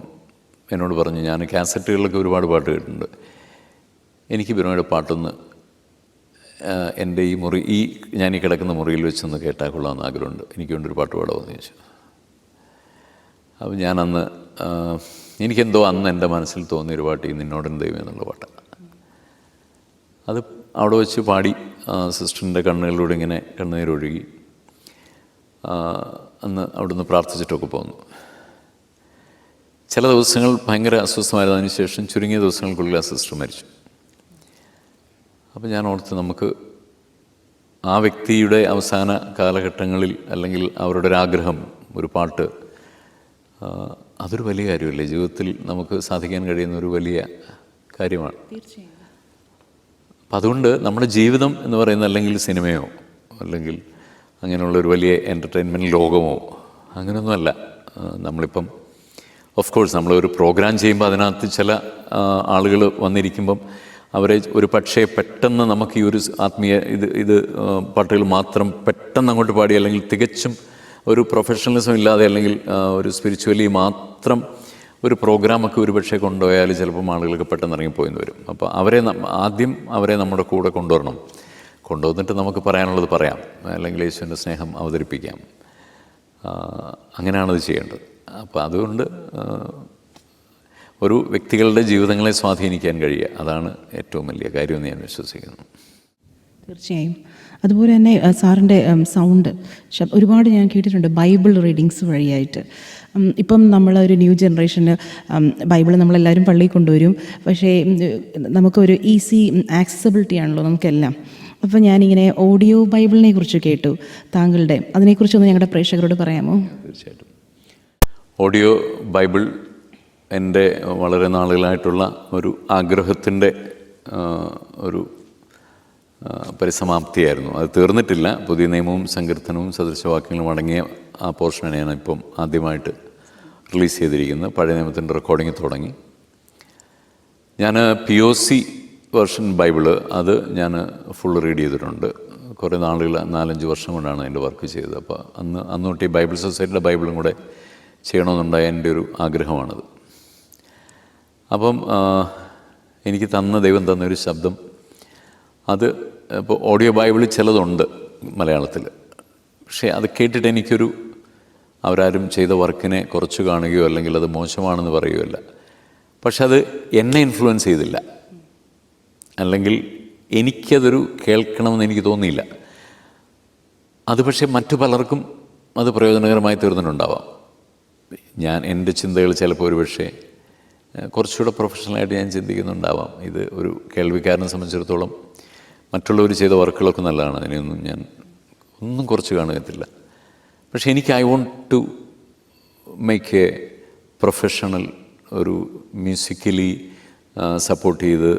എന്നോട് പറഞ്ഞു, ഞാൻ കാസറ്റുകളിലൊക്കെ ഒരുപാട് പാട്ട് കേട്ടിട്ടുണ്ട്, എനിക്ക് ബിനോയുടെ പാട്ടൊന്ന് എൻ്റെ ഞാൻ ഈ കിടക്കുന്ന മുറിയിൽ വെച്ചൊന്ന് കേട്ടാൽ കൊള്ളാമെന്ന് ആഗ്രഹമുണ്ട്, എനിക്ക് വേണ്ടൊരു പാട്ട് പാടാമെന്ന് ചോദിച്ചു. അപ്പം ഞാനന്ന് എനിക്കെന്തോ അന്ന് എൻ്റെ മനസ്സിൽ തോന്നിയൊരു പാട്ട് ഈ നിന്നോടൻ ദൈവം എന്നുള്ള പാട്ടാണ്. അത് അവിടെ വെച്ച് പാടി സിസ്റ്ററിൻ്റെ കണ്ണുകളിലൂടെ ഇങ്ങനെ കണ്ണുനീരൊഴുകി അന്ന് അവിടുന്ന് പ്രാർത്ഥിച്ചിട്ടൊക്കെ പോന്നു. ചില ദിവസങ്ങൾ ഭയങ്കര അസ്വസ്ഥമായതിനു ശേഷം ചുരുങ്ങിയ ദിവസങ്ങൾക്കുള്ളിൽ ആ സിസ്റ്റർ മരിച്ചു. അപ്പോൾ ഞാൻ ഓർത്ത്, നമുക്ക് ആ വ്യക്തിയുടെ അവസാന കാലഘട്ടങ്ങളിൽ അല്ലെങ്കിൽ അവരുടെ ഒരാഗ്രഹം, ഒരു പാട്ട്, അതൊരു വലിയ കാര്യമല്ലേ, ജീവിതത്തിൽ നമുക്ക് സാധിക്കാൻ കഴിയുന്ന ഒരു വലിയ കാര്യമാണ്. അപ്പം അതുകൊണ്ട് നമ്മുടെ ജീവിതം എന്ന് പറയുന്നത് അല്ലെങ്കിൽ സിനിമയോ അല്ലെങ്കിൽ അങ്ങനെയുള്ളൊരു വലിയ എൻ്റർടൈൻമെൻറ്റ് ലോകമോ അങ്ങനെയൊന്നുമല്ല. നമ്മളിപ്പം ഓഫ് കോഴ്സ് നമ്മളൊരു പ്രോഗ്രാം ചെയ്യുമ്പോൾ അതിനകത്ത് ചില ആളുകൾ വന്നിരിക്കുമ്പം അവരെ ഒരു പക്ഷേ പെട്ടെന്ന് നമുക്ക് ഈ ഒരു ആത്മീയ ഇത് പാട്ടുകൾ മാത്രം പെട്ടെന്ന് അങ്ങോട്ട് പാടി അല്ലെങ്കിൽ തികച്ചും ഒരു പ്രൊഫഷണലിസം ഇല്ലാതെ അല്ലെങ്കിൽ ഒരു സ്പിരിച്വലി മാത്രം ഒരു പ്രോഗ്രാമൊക്കെ ഒരു പക്ഷേ കൊണ്ടുപോയാൽ ചിലപ്പം ആളുകൾക്ക് പെട്ടെന്ന് ഇറങ്ങിപ്പോയിന്ന് വരും. അപ്പോൾ ആദ്യം അവരെ നമ്മുടെ കൂടെ കൊണ്ടുവന്നിട്ട് നമുക്ക് പറയാനുള്ളത് പറയാം, അല്ലെങ്കിൽ യേശുവിൻ്റെ സ്നേഹം അവതരിപ്പിക്കാം. അങ്ങനെയാണത് ചെയ്യേണ്ടത്. അപ്പോൾ അതുകൊണ്ട് ഒരു വ്യക്തികളുടെ ജീവിതങ്ങളെ സ്വാധീനിക്കാൻ കഴിയുക, അതാണ് ഏറ്റവും വലിയ കാര്യമെന്ന് ഞാൻ വിശ്വസിക്കുന്നു. തീർച്ചയായും. അതുപോലെ തന്നെ സാറിൻ്റെ സൗണ്ട് ഒരുപാട് ഞാൻ കേട്ടിട്ടുണ്ട് ബൈബിൾ റീഡിങ്സ് വഴിയായിട്ട്. ഇപ്പം നമ്മളൊരു ന്യൂ ജനറേഷന് ബൈബിൾ നമ്മളെല്ലാവരും പള്ളിയിൽ കൊണ്ടുവരും, പക്ഷേ നമുക്കൊരു ഈസി ആക്സസിബിലിറ്റി ആണല്ലോ നമുക്കെല്ലാം. അപ്പോൾ ഞാനിങ്ങനെ ഓഡിയോ ബൈബിളിനെ കുറിച്ച് കേട്ടു താങ്കളുടെ, അതിനെക്കുറിച്ചൊന്ന് ഞങ്ങളുടെ പ്രേക്ഷകരോട് പറയാമോ? തീർച്ചയായിട്ടും. ഓഡിയോ ബൈബിൾ എൻ്റെ വളരെ നാളുകളായിട്ടുള്ള ഒരു ആഗ്രഹത്തിൻ്റെ ഒരു പരിസമാപ്തിയായിരുന്നു. അത് തീർന്നിട്ടില്ല. പുതിയ നിയമവും സങ്കീർത്തനവും സദൃശവാക്യങ്ങളും അടങ്ങിയ ആ പോർഷനാണ് ഞാനിപ്പം ആദ്യമായിട്ട് റിലീസ് ചെയ്തിരിക്കുന്നത്. പഴയ നിയമത്തിൻ്റെ റെക്കോർഡിങ് തുടങ്ങി. ഞാൻ POC വേർഷൻ ബൈബിള് അത് ഞാൻ ഫുൾ റീഡ് ചെയ്തിട്ടുണ്ട്. കുറേ നാളുകൾ 4-5 വർഷം കൊണ്ടാണ് അതിൻ്റെ വർക്ക് ചെയ്തത്. അപ്പോൾ അന്ന് തൊട്ട് ഈ ബൈബിൾ സൊസൈറ്റിയുടെ ബൈബിളും കൂടെ ചെയ്യണമെന്നുണ്ടായ എൻ്റെ ഒരു ആഗ്രഹമാണത്. അപ്പം എനിക്ക് ദൈവം തന്നൊരു ശബ്ദം, അത് ഇപ്പോൾ ഓഡിയോ ബൈബിളിൽ ചിലതുണ്ട് മലയാളത്തിൽ, പക്ഷേ അത് കേട്ടിട്ട് അവരാരും ചെയ്ത വർക്കിനെ കുറച്ച് കാണുകയോ അല്ലെങ്കിൽ അത് മോശമാണെന്ന് പറയുകയല്ല, പക്ഷെ അത് എന്നെ ഇൻഫ്ലുവൻസ് ചെയ്തില്ല, അല്ലെങ്കിൽ എനിക്കതൊരു കേൾക്കണമെന്ന് എനിക്ക് തോന്നിയില്ല. അത് പക്ഷേ മറ്റു പലർക്കും അത് പ്രയോജനകരമായി തീർന്നിട്ടുണ്ടാവാം. എൻ്റെ ചിന്തകൾ ചിലപ്പോൾ ഒരു പക്ഷേ കുറച്ചുകൂടെ പ്രൊഫഷണലായിട്ട് ഞാൻ ചിന്തിക്കുന്നുണ്ടാവാം. ഇത് ഒരു കേൾവിക്കാരനെ സംബന്ധിച്ചിടത്തോളം മറ്റുള്ളവർ ചെയ്ത വർക്കുകളൊക്കെ നല്ലതാണ്, അതിനെയൊന്നും ഞാൻ ഒന്നും കുറച്ച് കാണുകത്തില്ല. പക്ഷേ എനിക്ക് I want to make a professional, ഒരു മ്യൂസിക്കലി സപ്പോർട്ട് ചെയ്ത്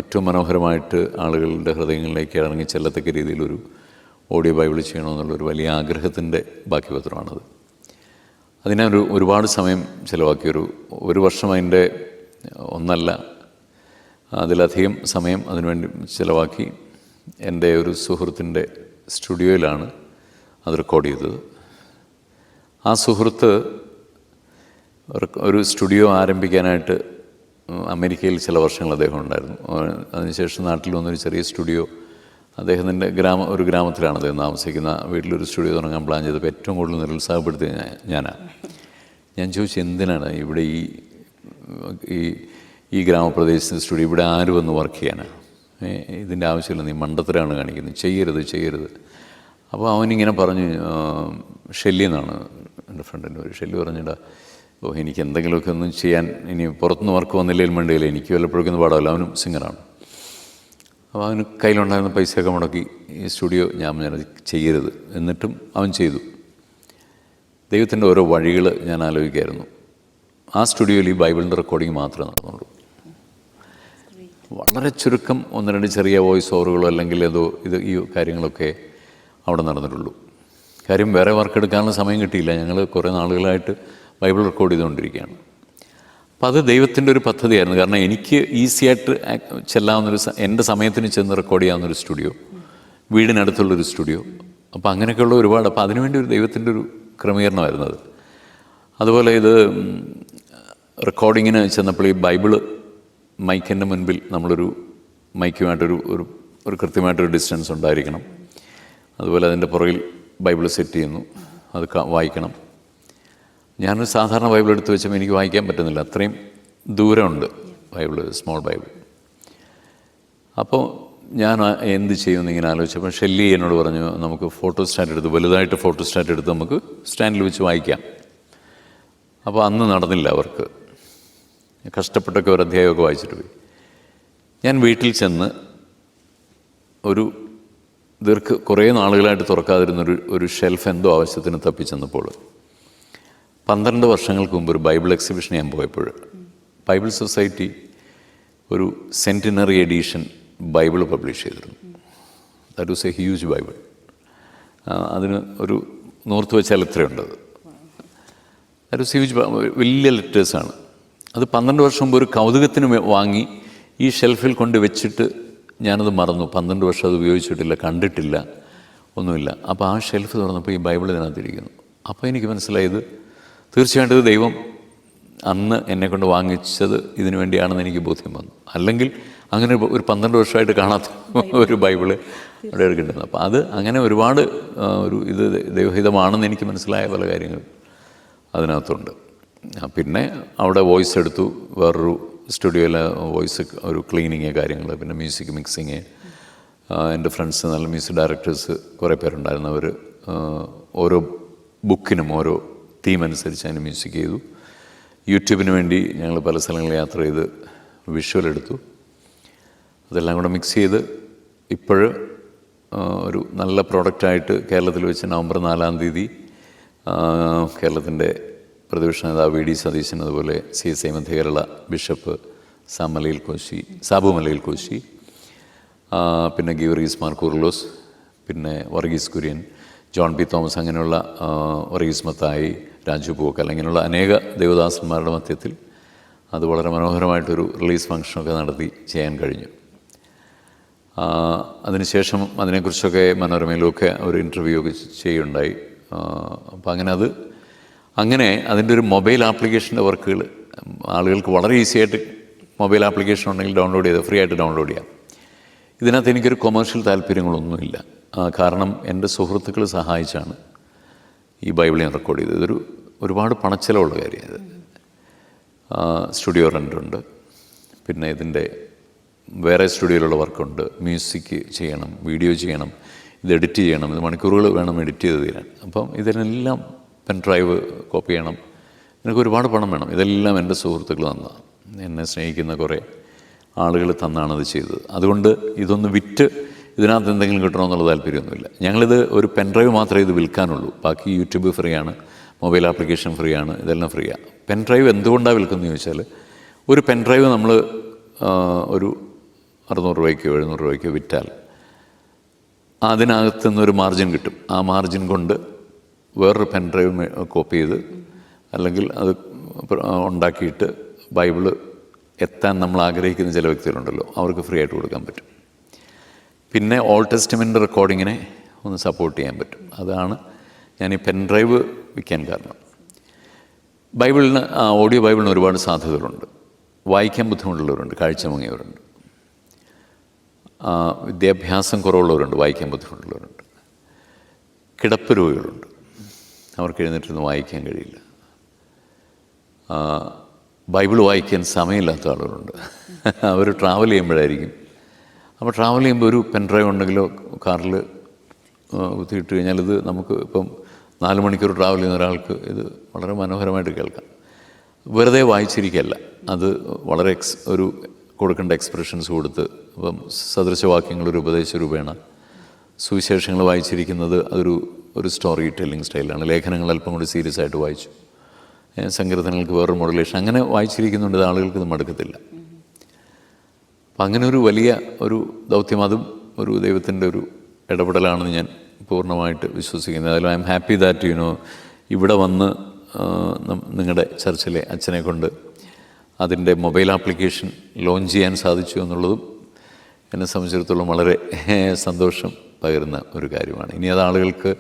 ഏറ്റവും മനോഹരമായിട്ട് ആളുകളുടെ ഹൃദയങ്ങളിലേക്ക് ഇറങ്ങി ചെല്ലത്തക്ക രീതിയിലൊരു ഓഡിയോ ബൈബിൾ ചെയ്യണമെന്നുള്ളൊരു വലിയ ആഗ്രഹത്തിൻ്റെ ബാക്കി പത്രമാണത്. അതിനെ ഒരുപാട് സമയം ചിലവാക്കി, ഒരു വർഷം അതിൻ്റെ ഒന്നല്ല അതിലധികം സമയം അതിനുവേണ്ടി ചിലവാക്കി. എൻ്റെ ഒരു സുഹൃത്തിൻ്റെ സ്റ്റുഡിയോയിലാണ് അത് റെക്കോർഡ് ചെയ്തത്. ആ സുഹൃത്ത് ഒരു സ്റ്റുഡിയോ ആരംഭിക്കാനായിട്ട് അമേരിക്കയിൽ ചില വർഷങ്ങൾ അദ്ദേഹം ഉണ്ടായിരുന്നു. അതിനുശേഷം നാട്ടിൽ വന്നൊരു ചെറിയ സ്റ്റുഡിയോ അദ്ദേഹത്തിൻ്റെ ഒരു ഗ്രാമത്തിലാണ് അദ്ദേഹം താമസിക്കുന്ന. വീട്ടിലൊരു സ്റ്റുഡിയോ തുടങ്ങാൻ പ്ലാൻ ചെയ്തപ്പോൾ ഏറ്റവും കൂടുതൽ നിരുത്സാഹപ്പെടുത്തിയത് ഞാനാണ്. ഞാൻ ചോദിച്ചു, എന്തിനാണ് ഇവിടെ ഈ ഗ്രാമപ്രദേശത്ത് സ്റ്റുഡിയോ, ഇവിടെ ആര് വന്ന് വർക്ക് ചെയ്യാനാണ്? ഇതിൻ്റെ ആവശ്യമില്ല, നീ മണ്ടത്തരാണ് കാണിക്കുന്നത്, ചെയ്യരുത്. അപ്പോൾ അവനിങ്ങനെ പറഞ്ഞു, ഷെല്ലി എന്നാണ് എൻ്റെ ഫ്രണ്ടിൻ്റെ പേര്. ഷെല്ലി പറഞ്ഞിട്ടാ, എനിക്ക് എന്തെങ്കിലുമൊക്കെ ഒന്നും ചെയ്യാൻ, ഇനി പുറത്തുനിന്ന് വർക്ക് വന്നില്ലെങ്കിലും വേണ്ടിയില്ല, എനിക്ക് വല്ലപ്പോഴേക്കൊന്നും പാടാമല്ലോ. അവനും സിംഗറാണ്. അപ്പോൾ അവന് കയ്യിലുണ്ടായിരുന്ന പൈസയൊക്കെ മുടക്കി ഈ സ്റ്റുഡിയോ ഞാനത് ചെയ്യരുത്, എന്നിട്ടും അവൻ ചെയ്തു. ദൈവത്തിൻ്റെ ഓരോ വഴികൾ ഞാൻ ആലോചിക്കായിരുന്നു. ആ സ്റ്റുഡിയോയിൽ ഈ ബൈബിളിൻ്റെ റെക്കോർഡിങ് മാത്രമേ നടന്നുള്ളൂ. വളരെ ചുരുക്കം 1-2 ചെറിയ വോയിസ് ഓവറുകളോ അല്ലെങ്കിൽ ഈ കാര്യങ്ങളൊക്കെ അവിടെ നടന്നിട്ടുള്ളൂ. കാര്യം വേറെ വർക്ക് എടുക്കാനുള്ള സമയം കിട്ടിയില്ല. ഞങ്ങൾ കുറേ നാളുകളായിട്ട് ബൈബിൾ റെക്കോർഡ് ചെയ്തുകൊണ്ടിരിക്കുകയാണ്. അപ്പം അത് ദൈവത്തിൻ്റെ ഒരു പദ്ധതിയായിരുന്നു. കാരണം എനിക്ക് ഈസിയായിട്ട് ചെല്ലാവുന്നൊരു, എൻ്റെ സമയത്തിന് ചെന്ന് റെക്കോർഡ് ചെയ്യാവുന്നൊരു സ്റ്റുഡിയോ, വീടിനടുത്തുള്ളൊരു സ്റ്റുഡിയോ. അപ്പോൾ അങ്ങനെയൊക്കെയുള്ള ഒരുപാട്, അപ്പോൾ അതിനുവേണ്ടി ഒരു ദൈവത്തിൻ്റെ ഒരു ക്രമീകരണമായിരുന്നു അത്. അതുപോലെ ഇത് റെക്കോർഡിങ്ങിന് ചെന്നപ്പോൾ ഈ ബൈബിള് മൈക്കിൻ്റെ മുൻപിൽ നമ്മളൊരു മൈക്കുമായിട്ടൊരു ഒരു കൃത്യമായിട്ടൊരു ഡിസ്റ്റൻസ് ഉണ്ടായിരിക്കണം. അതുപോലെ അതിൻ്റെ പുറകിൽ ബൈബിൾ സെറ്റ് ചെയ്യുന്നു, അത് വായിക്കണം. ഞാനൊരു സാധാരണ ബൈബിൾ എടുത്ത് വെച്ചപ്പോൾ എനിക്ക് വായിക്കാൻ പറ്റുന്നില്ല, അത്രയും ദൂരമുണ്ട് ബൈബിൾ, സ്മോൾ ബൈബിൾ. അപ്പോൾ ഞാൻ എന്ത് ചെയ്യുമെന്ന് ഇങ്ങനെ ആലോചിച്ചപ്പോൾ ഷെല്ലി എന്നോട് പറഞ്ഞു, നമുക്ക് ഫോട്ടോ സ്റ്റാറ്റ് എടുത്ത്, വലുതായിട്ട് ഫോട്ടോ സ്റ്റാറ്റ് എടുത്ത് നമുക്ക് സ്റ്റാൻഡിൽ വെച്ച് വായിക്കാം. അപ്പോൾ അന്ന് നടന്നില്ല അവർക്ക്. കഷ്ടപ്പെട്ടൊക്കെ ഒരു അധ്യായമൊക്കെ വായിച്ചിട്ട് പോയി. ഞാൻ വീട്ടിൽ ചെന്ന് കുറേ നാളുകളായിട്ട് തുറക്കാതിരുന്നൊരു ഷെൽഫ് എന്തോ ആവശ്യത്തിന് തപ്പിച്ചെന്നപ്പോൾ 12 വർഷങ്ങൾക്ക് മുമ്പ് ഒരു ബൈബിൾ എക്സിബിഷൻ ഞാൻ പോയപ്പോൾ ബൈബിൾ സൊസൈറ്റി ഒരു സെൻറ്റിനറി എഡീഷൻ ബൈബിൾ പബ്ലിഷ് ചെയ്തിരുന്നു. That was A huge Bible. അതിന് ഒരു നൂർത്ത് വെച്ചാൽ എത്രയുണ്ടത്. ദാറ്റ് വാസ് ഹ്യൂജ്, വലിയ ലെറ്റേഴ്സാണ്. അത് 12 വർഷം മുമ്പ് ഒരു കൗതുകത്തിന് വാങ്ങി ഈ ഷെൽഫിൽ കൊണ്ട് വെച്ചിട്ട് ഞാനത് മറന്നു. 12 വർഷം അത് ഉപയോഗിച്ചിട്ടില്ല, കണ്ടിട്ടില്ല, ഒന്നുമില്ല. അപ്പോൾ ആ ഷെൽഫ് തുറന്നപ്പോൾ ഈ ബൈബിൾ ഇതിനകത്തിരിക്കുന്നു. അപ്പോൾ എനിക്ക് മനസ്സിലായത് തീർച്ചയായിട്ടും ഇത് ദൈവം അന്ന് എന്നെക്കൊണ്ട് വാങ്ങിച്ചത് ഇതിനു വേണ്ടിയാണെന്ന് എനിക്ക് ബോധ്യം വന്നു. അല്ലെങ്കിൽ അങ്ങനെ ഒരു 12 വർഷമായിട്ട് കാണാത്ത ഒരു ബൈബിള് അവിടെ എടുക്കേണ്ടത്. അപ്പോൾ അത് അങ്ങനെ ഒരുപാട് ഇത് ദൈവഹിതമാണെന്ന് എനിക്ക് മനസ്സിലായ പല കാര്യങ്ങൾ അതിനകത്തുണ്ട്. പിന്നെ അവിടെ വോയിസ് എടുത്തു, വേറൊരു സ്റ്റുഡിയോയിലെ വോയിസ് ഒരു ക്ലീനിങ് കാര്യങ്ങൾ, പിന്നെ മ്യൂസിക് മിക്സിങ്. എൻ്റെ ഫ്രണ്ട്സ് നല്ല മ്യൂസിക് ഡയറക്ടേഴ്സ് കുറേ പേരുണ്ടായിരുന്നു. അവർ ഓരോ ബുക്കിനും ഓരോ തീം അനുസരിച്ച് അതിന് മ്യൂസിക് ചെയ്തു. യൂട്യൂബിന് വേണ്ടി ഞങ്ങൾ പല സ്ഥലങ്ങളിൽ യാത്ര ചെയ്ത് വിഷ്വൽ എടുത്തു. അതെല്ലാം കൂടെ മിക്സ് ചെയ്ത് ഇപ്പോൾ ഒരു നല്ല പ്രോഡക്റ്റായിട്ട് കേരളത്തിൽ വെച്ച് നവംബർ 4-ാം തീയതി കേരളത്തിൻ്റെ പ്രതിപക്ഷ നേതാവ് വി ഡി സതീശൻ, അതുപോലെ CSI മധ്യകേരള ബിഷപ്പ് സാബു മലയിൽ കോശി, പിന്നെ ഗീവർഗീസ് മാർ കൂർലോസ്, പിന്നെ Varghese Kurian, John P Thomas, അങ്ങനെയുള്ള വർഗീസ് മത്തായി, രാജു പൂക്കൽ, അങ്ങനെയുള്ള അനേക ദേവദാസന്മാരുടെ മധ്യത്തിൽ അത് വളരെ മനോഹരമായിട്ടൊരു റിലീസ് ഫംഗ്ഷനൊക്കെ നടത്തി ചെയ്യാൻ കഴിഞ്ഞു. അതിനുശേഷം അതിനെക്കുറിച്ചൊക്കെ മനോരമയിലൊക്കെ ഒരു ഇൻ്റർവ്യൂ ഒക്കെ ചെയ്യുണ്ടായി. അപ്പോൾ അങ്ങനെ അതിൻ്റെ ഒരു മൊബൈൽ ആപ്ലിക്കേഷൻ്റെ വർക്കുകൾ ആളുകൾക്ക് വളരെ ഈസിയായിട്ട് മൊബൈൽ ആപ്ലിക്കേഷൻ ഉണ്ടെങ്കിൽ ഡൗൺലോഡ് ചെയ്ത് ഫ്രീ ആയിട്ട് ഡൗൺലോഡ് ചെയ്യാം. ഇതിനകത്ത് എനിക്കൊരു കൊമേഴ്ഷ്യൽ താല്പര്യങ്ങളൊന്നുമില്ല. കാരണം എൻ്റെ സുഹൃത്തുക്കൾ സഹായിച്ചാണ് ഈ ബൈബിൾ ഞാൻ റെക്കോർഡ് ചെയ്തത്. ഒരുപാട് പണച്ചെലവുള്ള കാര്യമാണ്. സ്റ്റുഡിയോ റെൻ്റുണ്ട്, പിന്നെ ഇതിൻ്റെ വേറെ സ്റ്റുഡിയോയിലുള്ള വർക്കുണ്ട്, മ്യൂസിക് ചെയ്യണം, വീഡിയോ ചെയ്യണം, ഇത് എഡിറ്റ് ചെയ്യണം, ഇത് മണിക്കൂറുകൾ വേണം എഡിറ്റ് ചെയ്ത് തീരാൻ. അപ്പം ഇതിനെല്ലാം പെൻഡ്രൈവ് കോപ്പി ചെയ്യണം, എനിക്ക് ഒരുപാട് പണം വേണം. ഇതെല്ലാം എൻ്റെ സുഹൃത്തുക്കൾ തന്നതാണ്, എന്നെ സ്നേഹിക്കുന്ന കുറേ ആളുകൾ തന്നാണത് ചെയ്തത്. അതുകൊണ്ട് ഇതൊന്ന് വിറ്റ് ഇതിനകത്ത് എന്തെങ്കിലും കിട്ടണമെന്നുള്ള താല്പര്യമൊന്നുമില്ല. ഞങ്ങളിത് ഒരു പെൻഡ്രൈവ് മാത്രമേ ഇത് വിൽക്കാനുള്ളൂ. ബാക്കി യൂട്യൂബ് ഫ്രീ ആണ്, മൊബൈൽ ആപ്ലിക്കേഷൻ ഫ്രീ ആണ്, ഇതെല്ലാം ഫ്രീയാണ്. പെൻഡ്രൈവ് എന്തുകൊണ്ടാണ് വിൽക്കുന്നതെന്ന് ചോദിച്ചാൽ, ഒരു പെൻഡ്രൈവ് നമ്മൾ ഒരു 600 രൂപയ്ക്കോ 700 രൂപയ്ക്കോ വിറ്റാൽ അതിനകത്ത് നിന്നൊരു മാർജിൻ കിട്ടും. ആ മാർജിൻ കൊണ്ട് വേറൊരു പെൻഡ്രൈവ് കോപ്പി ചെയ്ത് അല്ലെങ്കിൽ അത് ഉണ്ടാക്കിയിട്ട് ബൈബിള് എത്താൻ നമ്മൾ ആഗ്രഹിക്കുന്ന ചില വ്യക്തികളുണ്ടല്ലോ, അവർക്ക് ഫ്രീ ആയിട്ട് കൊടുക്കാൻ പറ്റും. പിന്നെ ഓൾഡ് ടെസ്റ്റ്മെൻ്റ് റെക്കോർഡിങ്ങിനെ ഒന്ന് സപ്പോർട്ട് ചെയ്യാൻ പറ്റും. അതാണ് ഞാൻ ഈ പെൻഡ്രൈവ് വിൽക്കാൻ കാരണം. ബൈബിളിന് ഓഡിയോ ബൈബിളിന് ഒരുപാട് സാധ്യതകളുണ്ട്. വായിക്കാൻ ബുദ്ധിമുട്ടുള്ളവരുണ്ട്, കാഴ്ച മങ്ങിയവരുണ്ട്, വിദ്യാഭ്യാസം കുറവുള്ളവരുണ്ട്, വായിക്കാൻ ബുദ്ധിമുട്ടുള്ളവരുണ്ട്, കിടപ്പ് രോഗികളുണ്ട്, അവർക്ക് എഴുന്നേറ്റിരുന്ന് വായിക്കാൻ കഴിയില്ല, ബൈബിൾ വായിക്കാൻ സമയമില്ലാത്ത ആളുകളുണ്ട്. അവർ ട്രാവൽ ചെയ്യുമ്പോഴായിരിക്കും. അപ്പോൾ ട്രാവൽ ചെയ്യുമ്പോൾ ഒരു പെൻഡ്രൈവ് ഉണ്ടെങ്കിലോ കാറിൽ കുത്തിയിട്ട് കഴിഞ്ഞാൽ ഇത് നമുക്ക് ഇപ്പം 4 മണിക്കൂർ ട്രാവൽ ചെയ്യുന്ന ഒരാൾക്ക് ഇത് വളരെ മനോഹരമായിട്ട് കേൾക്കാം. വെറുതെ വായിച്ചിരിക്കുകയല്ല, അത് വളരെ ഒരു കൊടുക്കേണ്ട എക്സ്പ്രഷൻസ് കൊടുത്ത്, ഇപ്പം സദൃശവാക്യങ്ങൾ ഒരു ഉപദേശ രൂപേണ, സുവിശേഷങ്ങൾ വായിച്ചിരിക്കുന്നത് ഒരു സ്റ്റോറി ടെല്ലിംഗ് സ്റ്റൈലാണ്. ലേഖനങ്ങൾ അല്പം കൂടി സീരിയസ് ആയിട്ട് വായിച്ചു, സങ്കീർത്തനങ്ങൾക്ക് വേറൊരു മോഡുലേഷൻ, അങ്ങനെ വായിച്ചിരിക്കുന്നുണ്ട്. ഇത് ആളുകൾക്ക് ഇത് മടുക്കത്തില്ല. അപ്പം അങ്ങനെ ഒരു വലിയ ഒരു ദൗത്യം, അതും ഒരു ദൈവത്തിൻ്റെ ഒരു ഇടപെടലാണെന്ന് ഞാൻ പൂർണ്ണമായിട്ട് വിശ്വസിക്കുന്നത്. അതിൽ ഐ എം ഹാപ്പി ദാറ്റ് ഇവിടെ വന്ന് നിങ്ങളുടെ ചർച്ചിലെ അച്ഛനെ കൊണ്ട് അതിൻ്റെ മൊബൈൽ ആപ്ലിക്കേഷൻ ലോഞ്ച് ചെയ്യാൻ സാധിച്ചു എന്നുള്ളതും എന്നെ സംബന്ധിച്ചിടത്തോളം വളരെ സന്തോഷം പകരുന്ന ഒരു കാര്യമാണ്. ഇനി അത് ആളുകൾക്ക്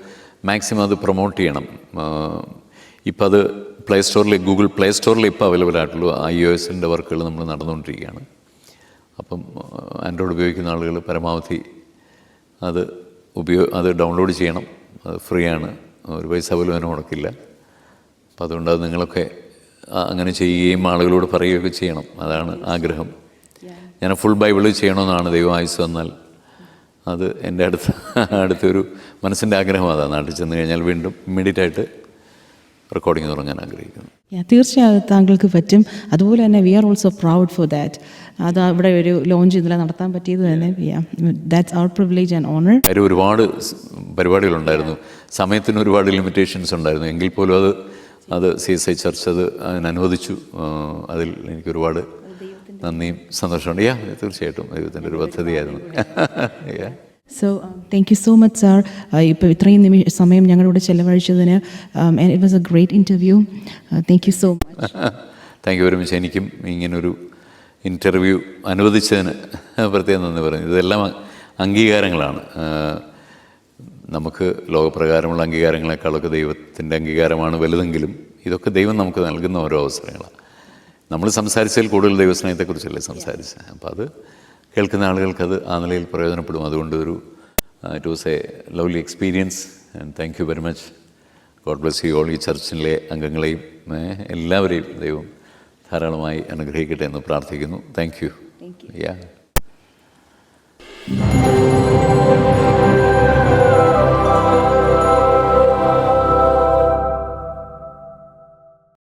മാക്സിമം അത് പ്രൊമോട്ട് ചെയ്യണം. ഇപ്പം അത് ഗൂഗിൾ പ്ലേ സ്റ്റോറിൽ ഇപ്പോൾ അവൈലബിൾ ആയിട്ടുള്ളൂ. iOS-ൻ്റെ വർക്കുകൾ നമ്മൾ നടന്നുകൊണ്ടിരിക്കുകയാണ്. അപ്പം ആൻഡ്രോയിഡ് ഉപയോഗിക്കുന്ന ആളുകൾ പരമാവധി അത് ഡൗൺലോഡ് ചെയ്യണം. അത് ഫ്രീ ആണ്, ഒരു പൈസ പോലും അതിന് മുടക്കില്ല. അപ്പം അതുകൊണ്ട് അത് നിങ്ങളൊക്കെ അങ്ങനെ ചെയ്യുകയും ആളുകളോട് പറയുകയൊക്കെ ചെയ്യണം. അതാണ് ആഗ്രഹം. ഞാൻ ഫുൾ ബൈബിൾ ചെയ്യണമെന്നാണ് ദൈവം ആയുസ് വന്നാൽ. അത് എൻ്റെ അടുത്തൊരു മനസ്സിൻ്റെ ആഗ്രഹം അതാണ്. നാട്ടിൽ ചെന്ന് കഴിഞ്ഞാൽ വീണ്ടും ഇമ്മീഡിയറ്റ് ആയിട്ട് റെക്കോർഡിങ് തുടങ്ങാൻ ആഗ്രഹിക്കുന്നു. തീർച്ചയായും താങ്കൾക്ക് പറ്റും. അതുപോലെ തന്നെ we are also proud for that. അത് അവിടെ ഒരു ലോഞ്ച് ഇന്നലെ നടത്താൻ പറ്റിയത് തന്നെ that's our privilege and honour. അതിൽ ഒരുപാട് പരിപാടികളുണ്ടായിരുന്നു, സമയത്തിന് ഒരുപാട് ലിമിറ്റേഷൻസ് ഉണ്ടായിരുന്നു. എങ്കിൽ പോലും അത് CSI ചർച്ച് അതിനനുവദിച്ചു. അതിൽ എനിക്കൊരുപാട് നന്ദിയും സന്തോഷമുണ്ട്. തീർച്ചയായിട്ടും ദൈവത്തിൻ്റെ ഒരു പദ്ധതിയായിരുന്നു. So thank you so much sir. ഇപ്പോൾ ഇത്രയും സമയം ഞങ്ങളോട് ചെലവഴിച്ചതിന് it was a great interview. Thank you so much. Thank you very much. എനിക്കും ഇങ്ങനൊരു ഇൻ്റർവ്യൂ അനുവദിച്ചതിന് പ്രത്യേകം നന്ദി പറയുന്നു. ഇതെല്ലാം അംഗീകാരങ്ങളാണ്. നമുക്ക് ലോകപ്രകാരമുള്ള അംഗീകാരങ്ങളെക്കാളൊക്കെ ദൈവത്തിൻ്റെ അംഗീകാരമാണ് വലുതെങ്കിലും ഇതൊക്കെ ദൈവം നമുക്ക് നൽകുന്ന ഓരോ അവസരങ്ങളാണ്. നമ്മൾ സംസാരിച്ചതിൽ കൂടുതൽ ദൈവസ്നേഹത്തെക്കുറിച്ചല്ലേ സംസാരിച്ചത്. അപ്പോൾ അത് കേൾക്കുന്ന ആളുകൾക്കത് ആ നിലയിൽ പ്രയോജനപ്പെടും. അതുകൊണ്ട് it was A lovely experience and thank you very much. God bless you all. ഈ ചർച്ചിലെ അംഗങ്ങളെയും എല്ലാവരെയും ദൈവം ധാരാളമായി അനുഗ്രഹിക്കട്ടെ എന്ന് പ്രാർത്ഥിക്കുന്നു. Thank you.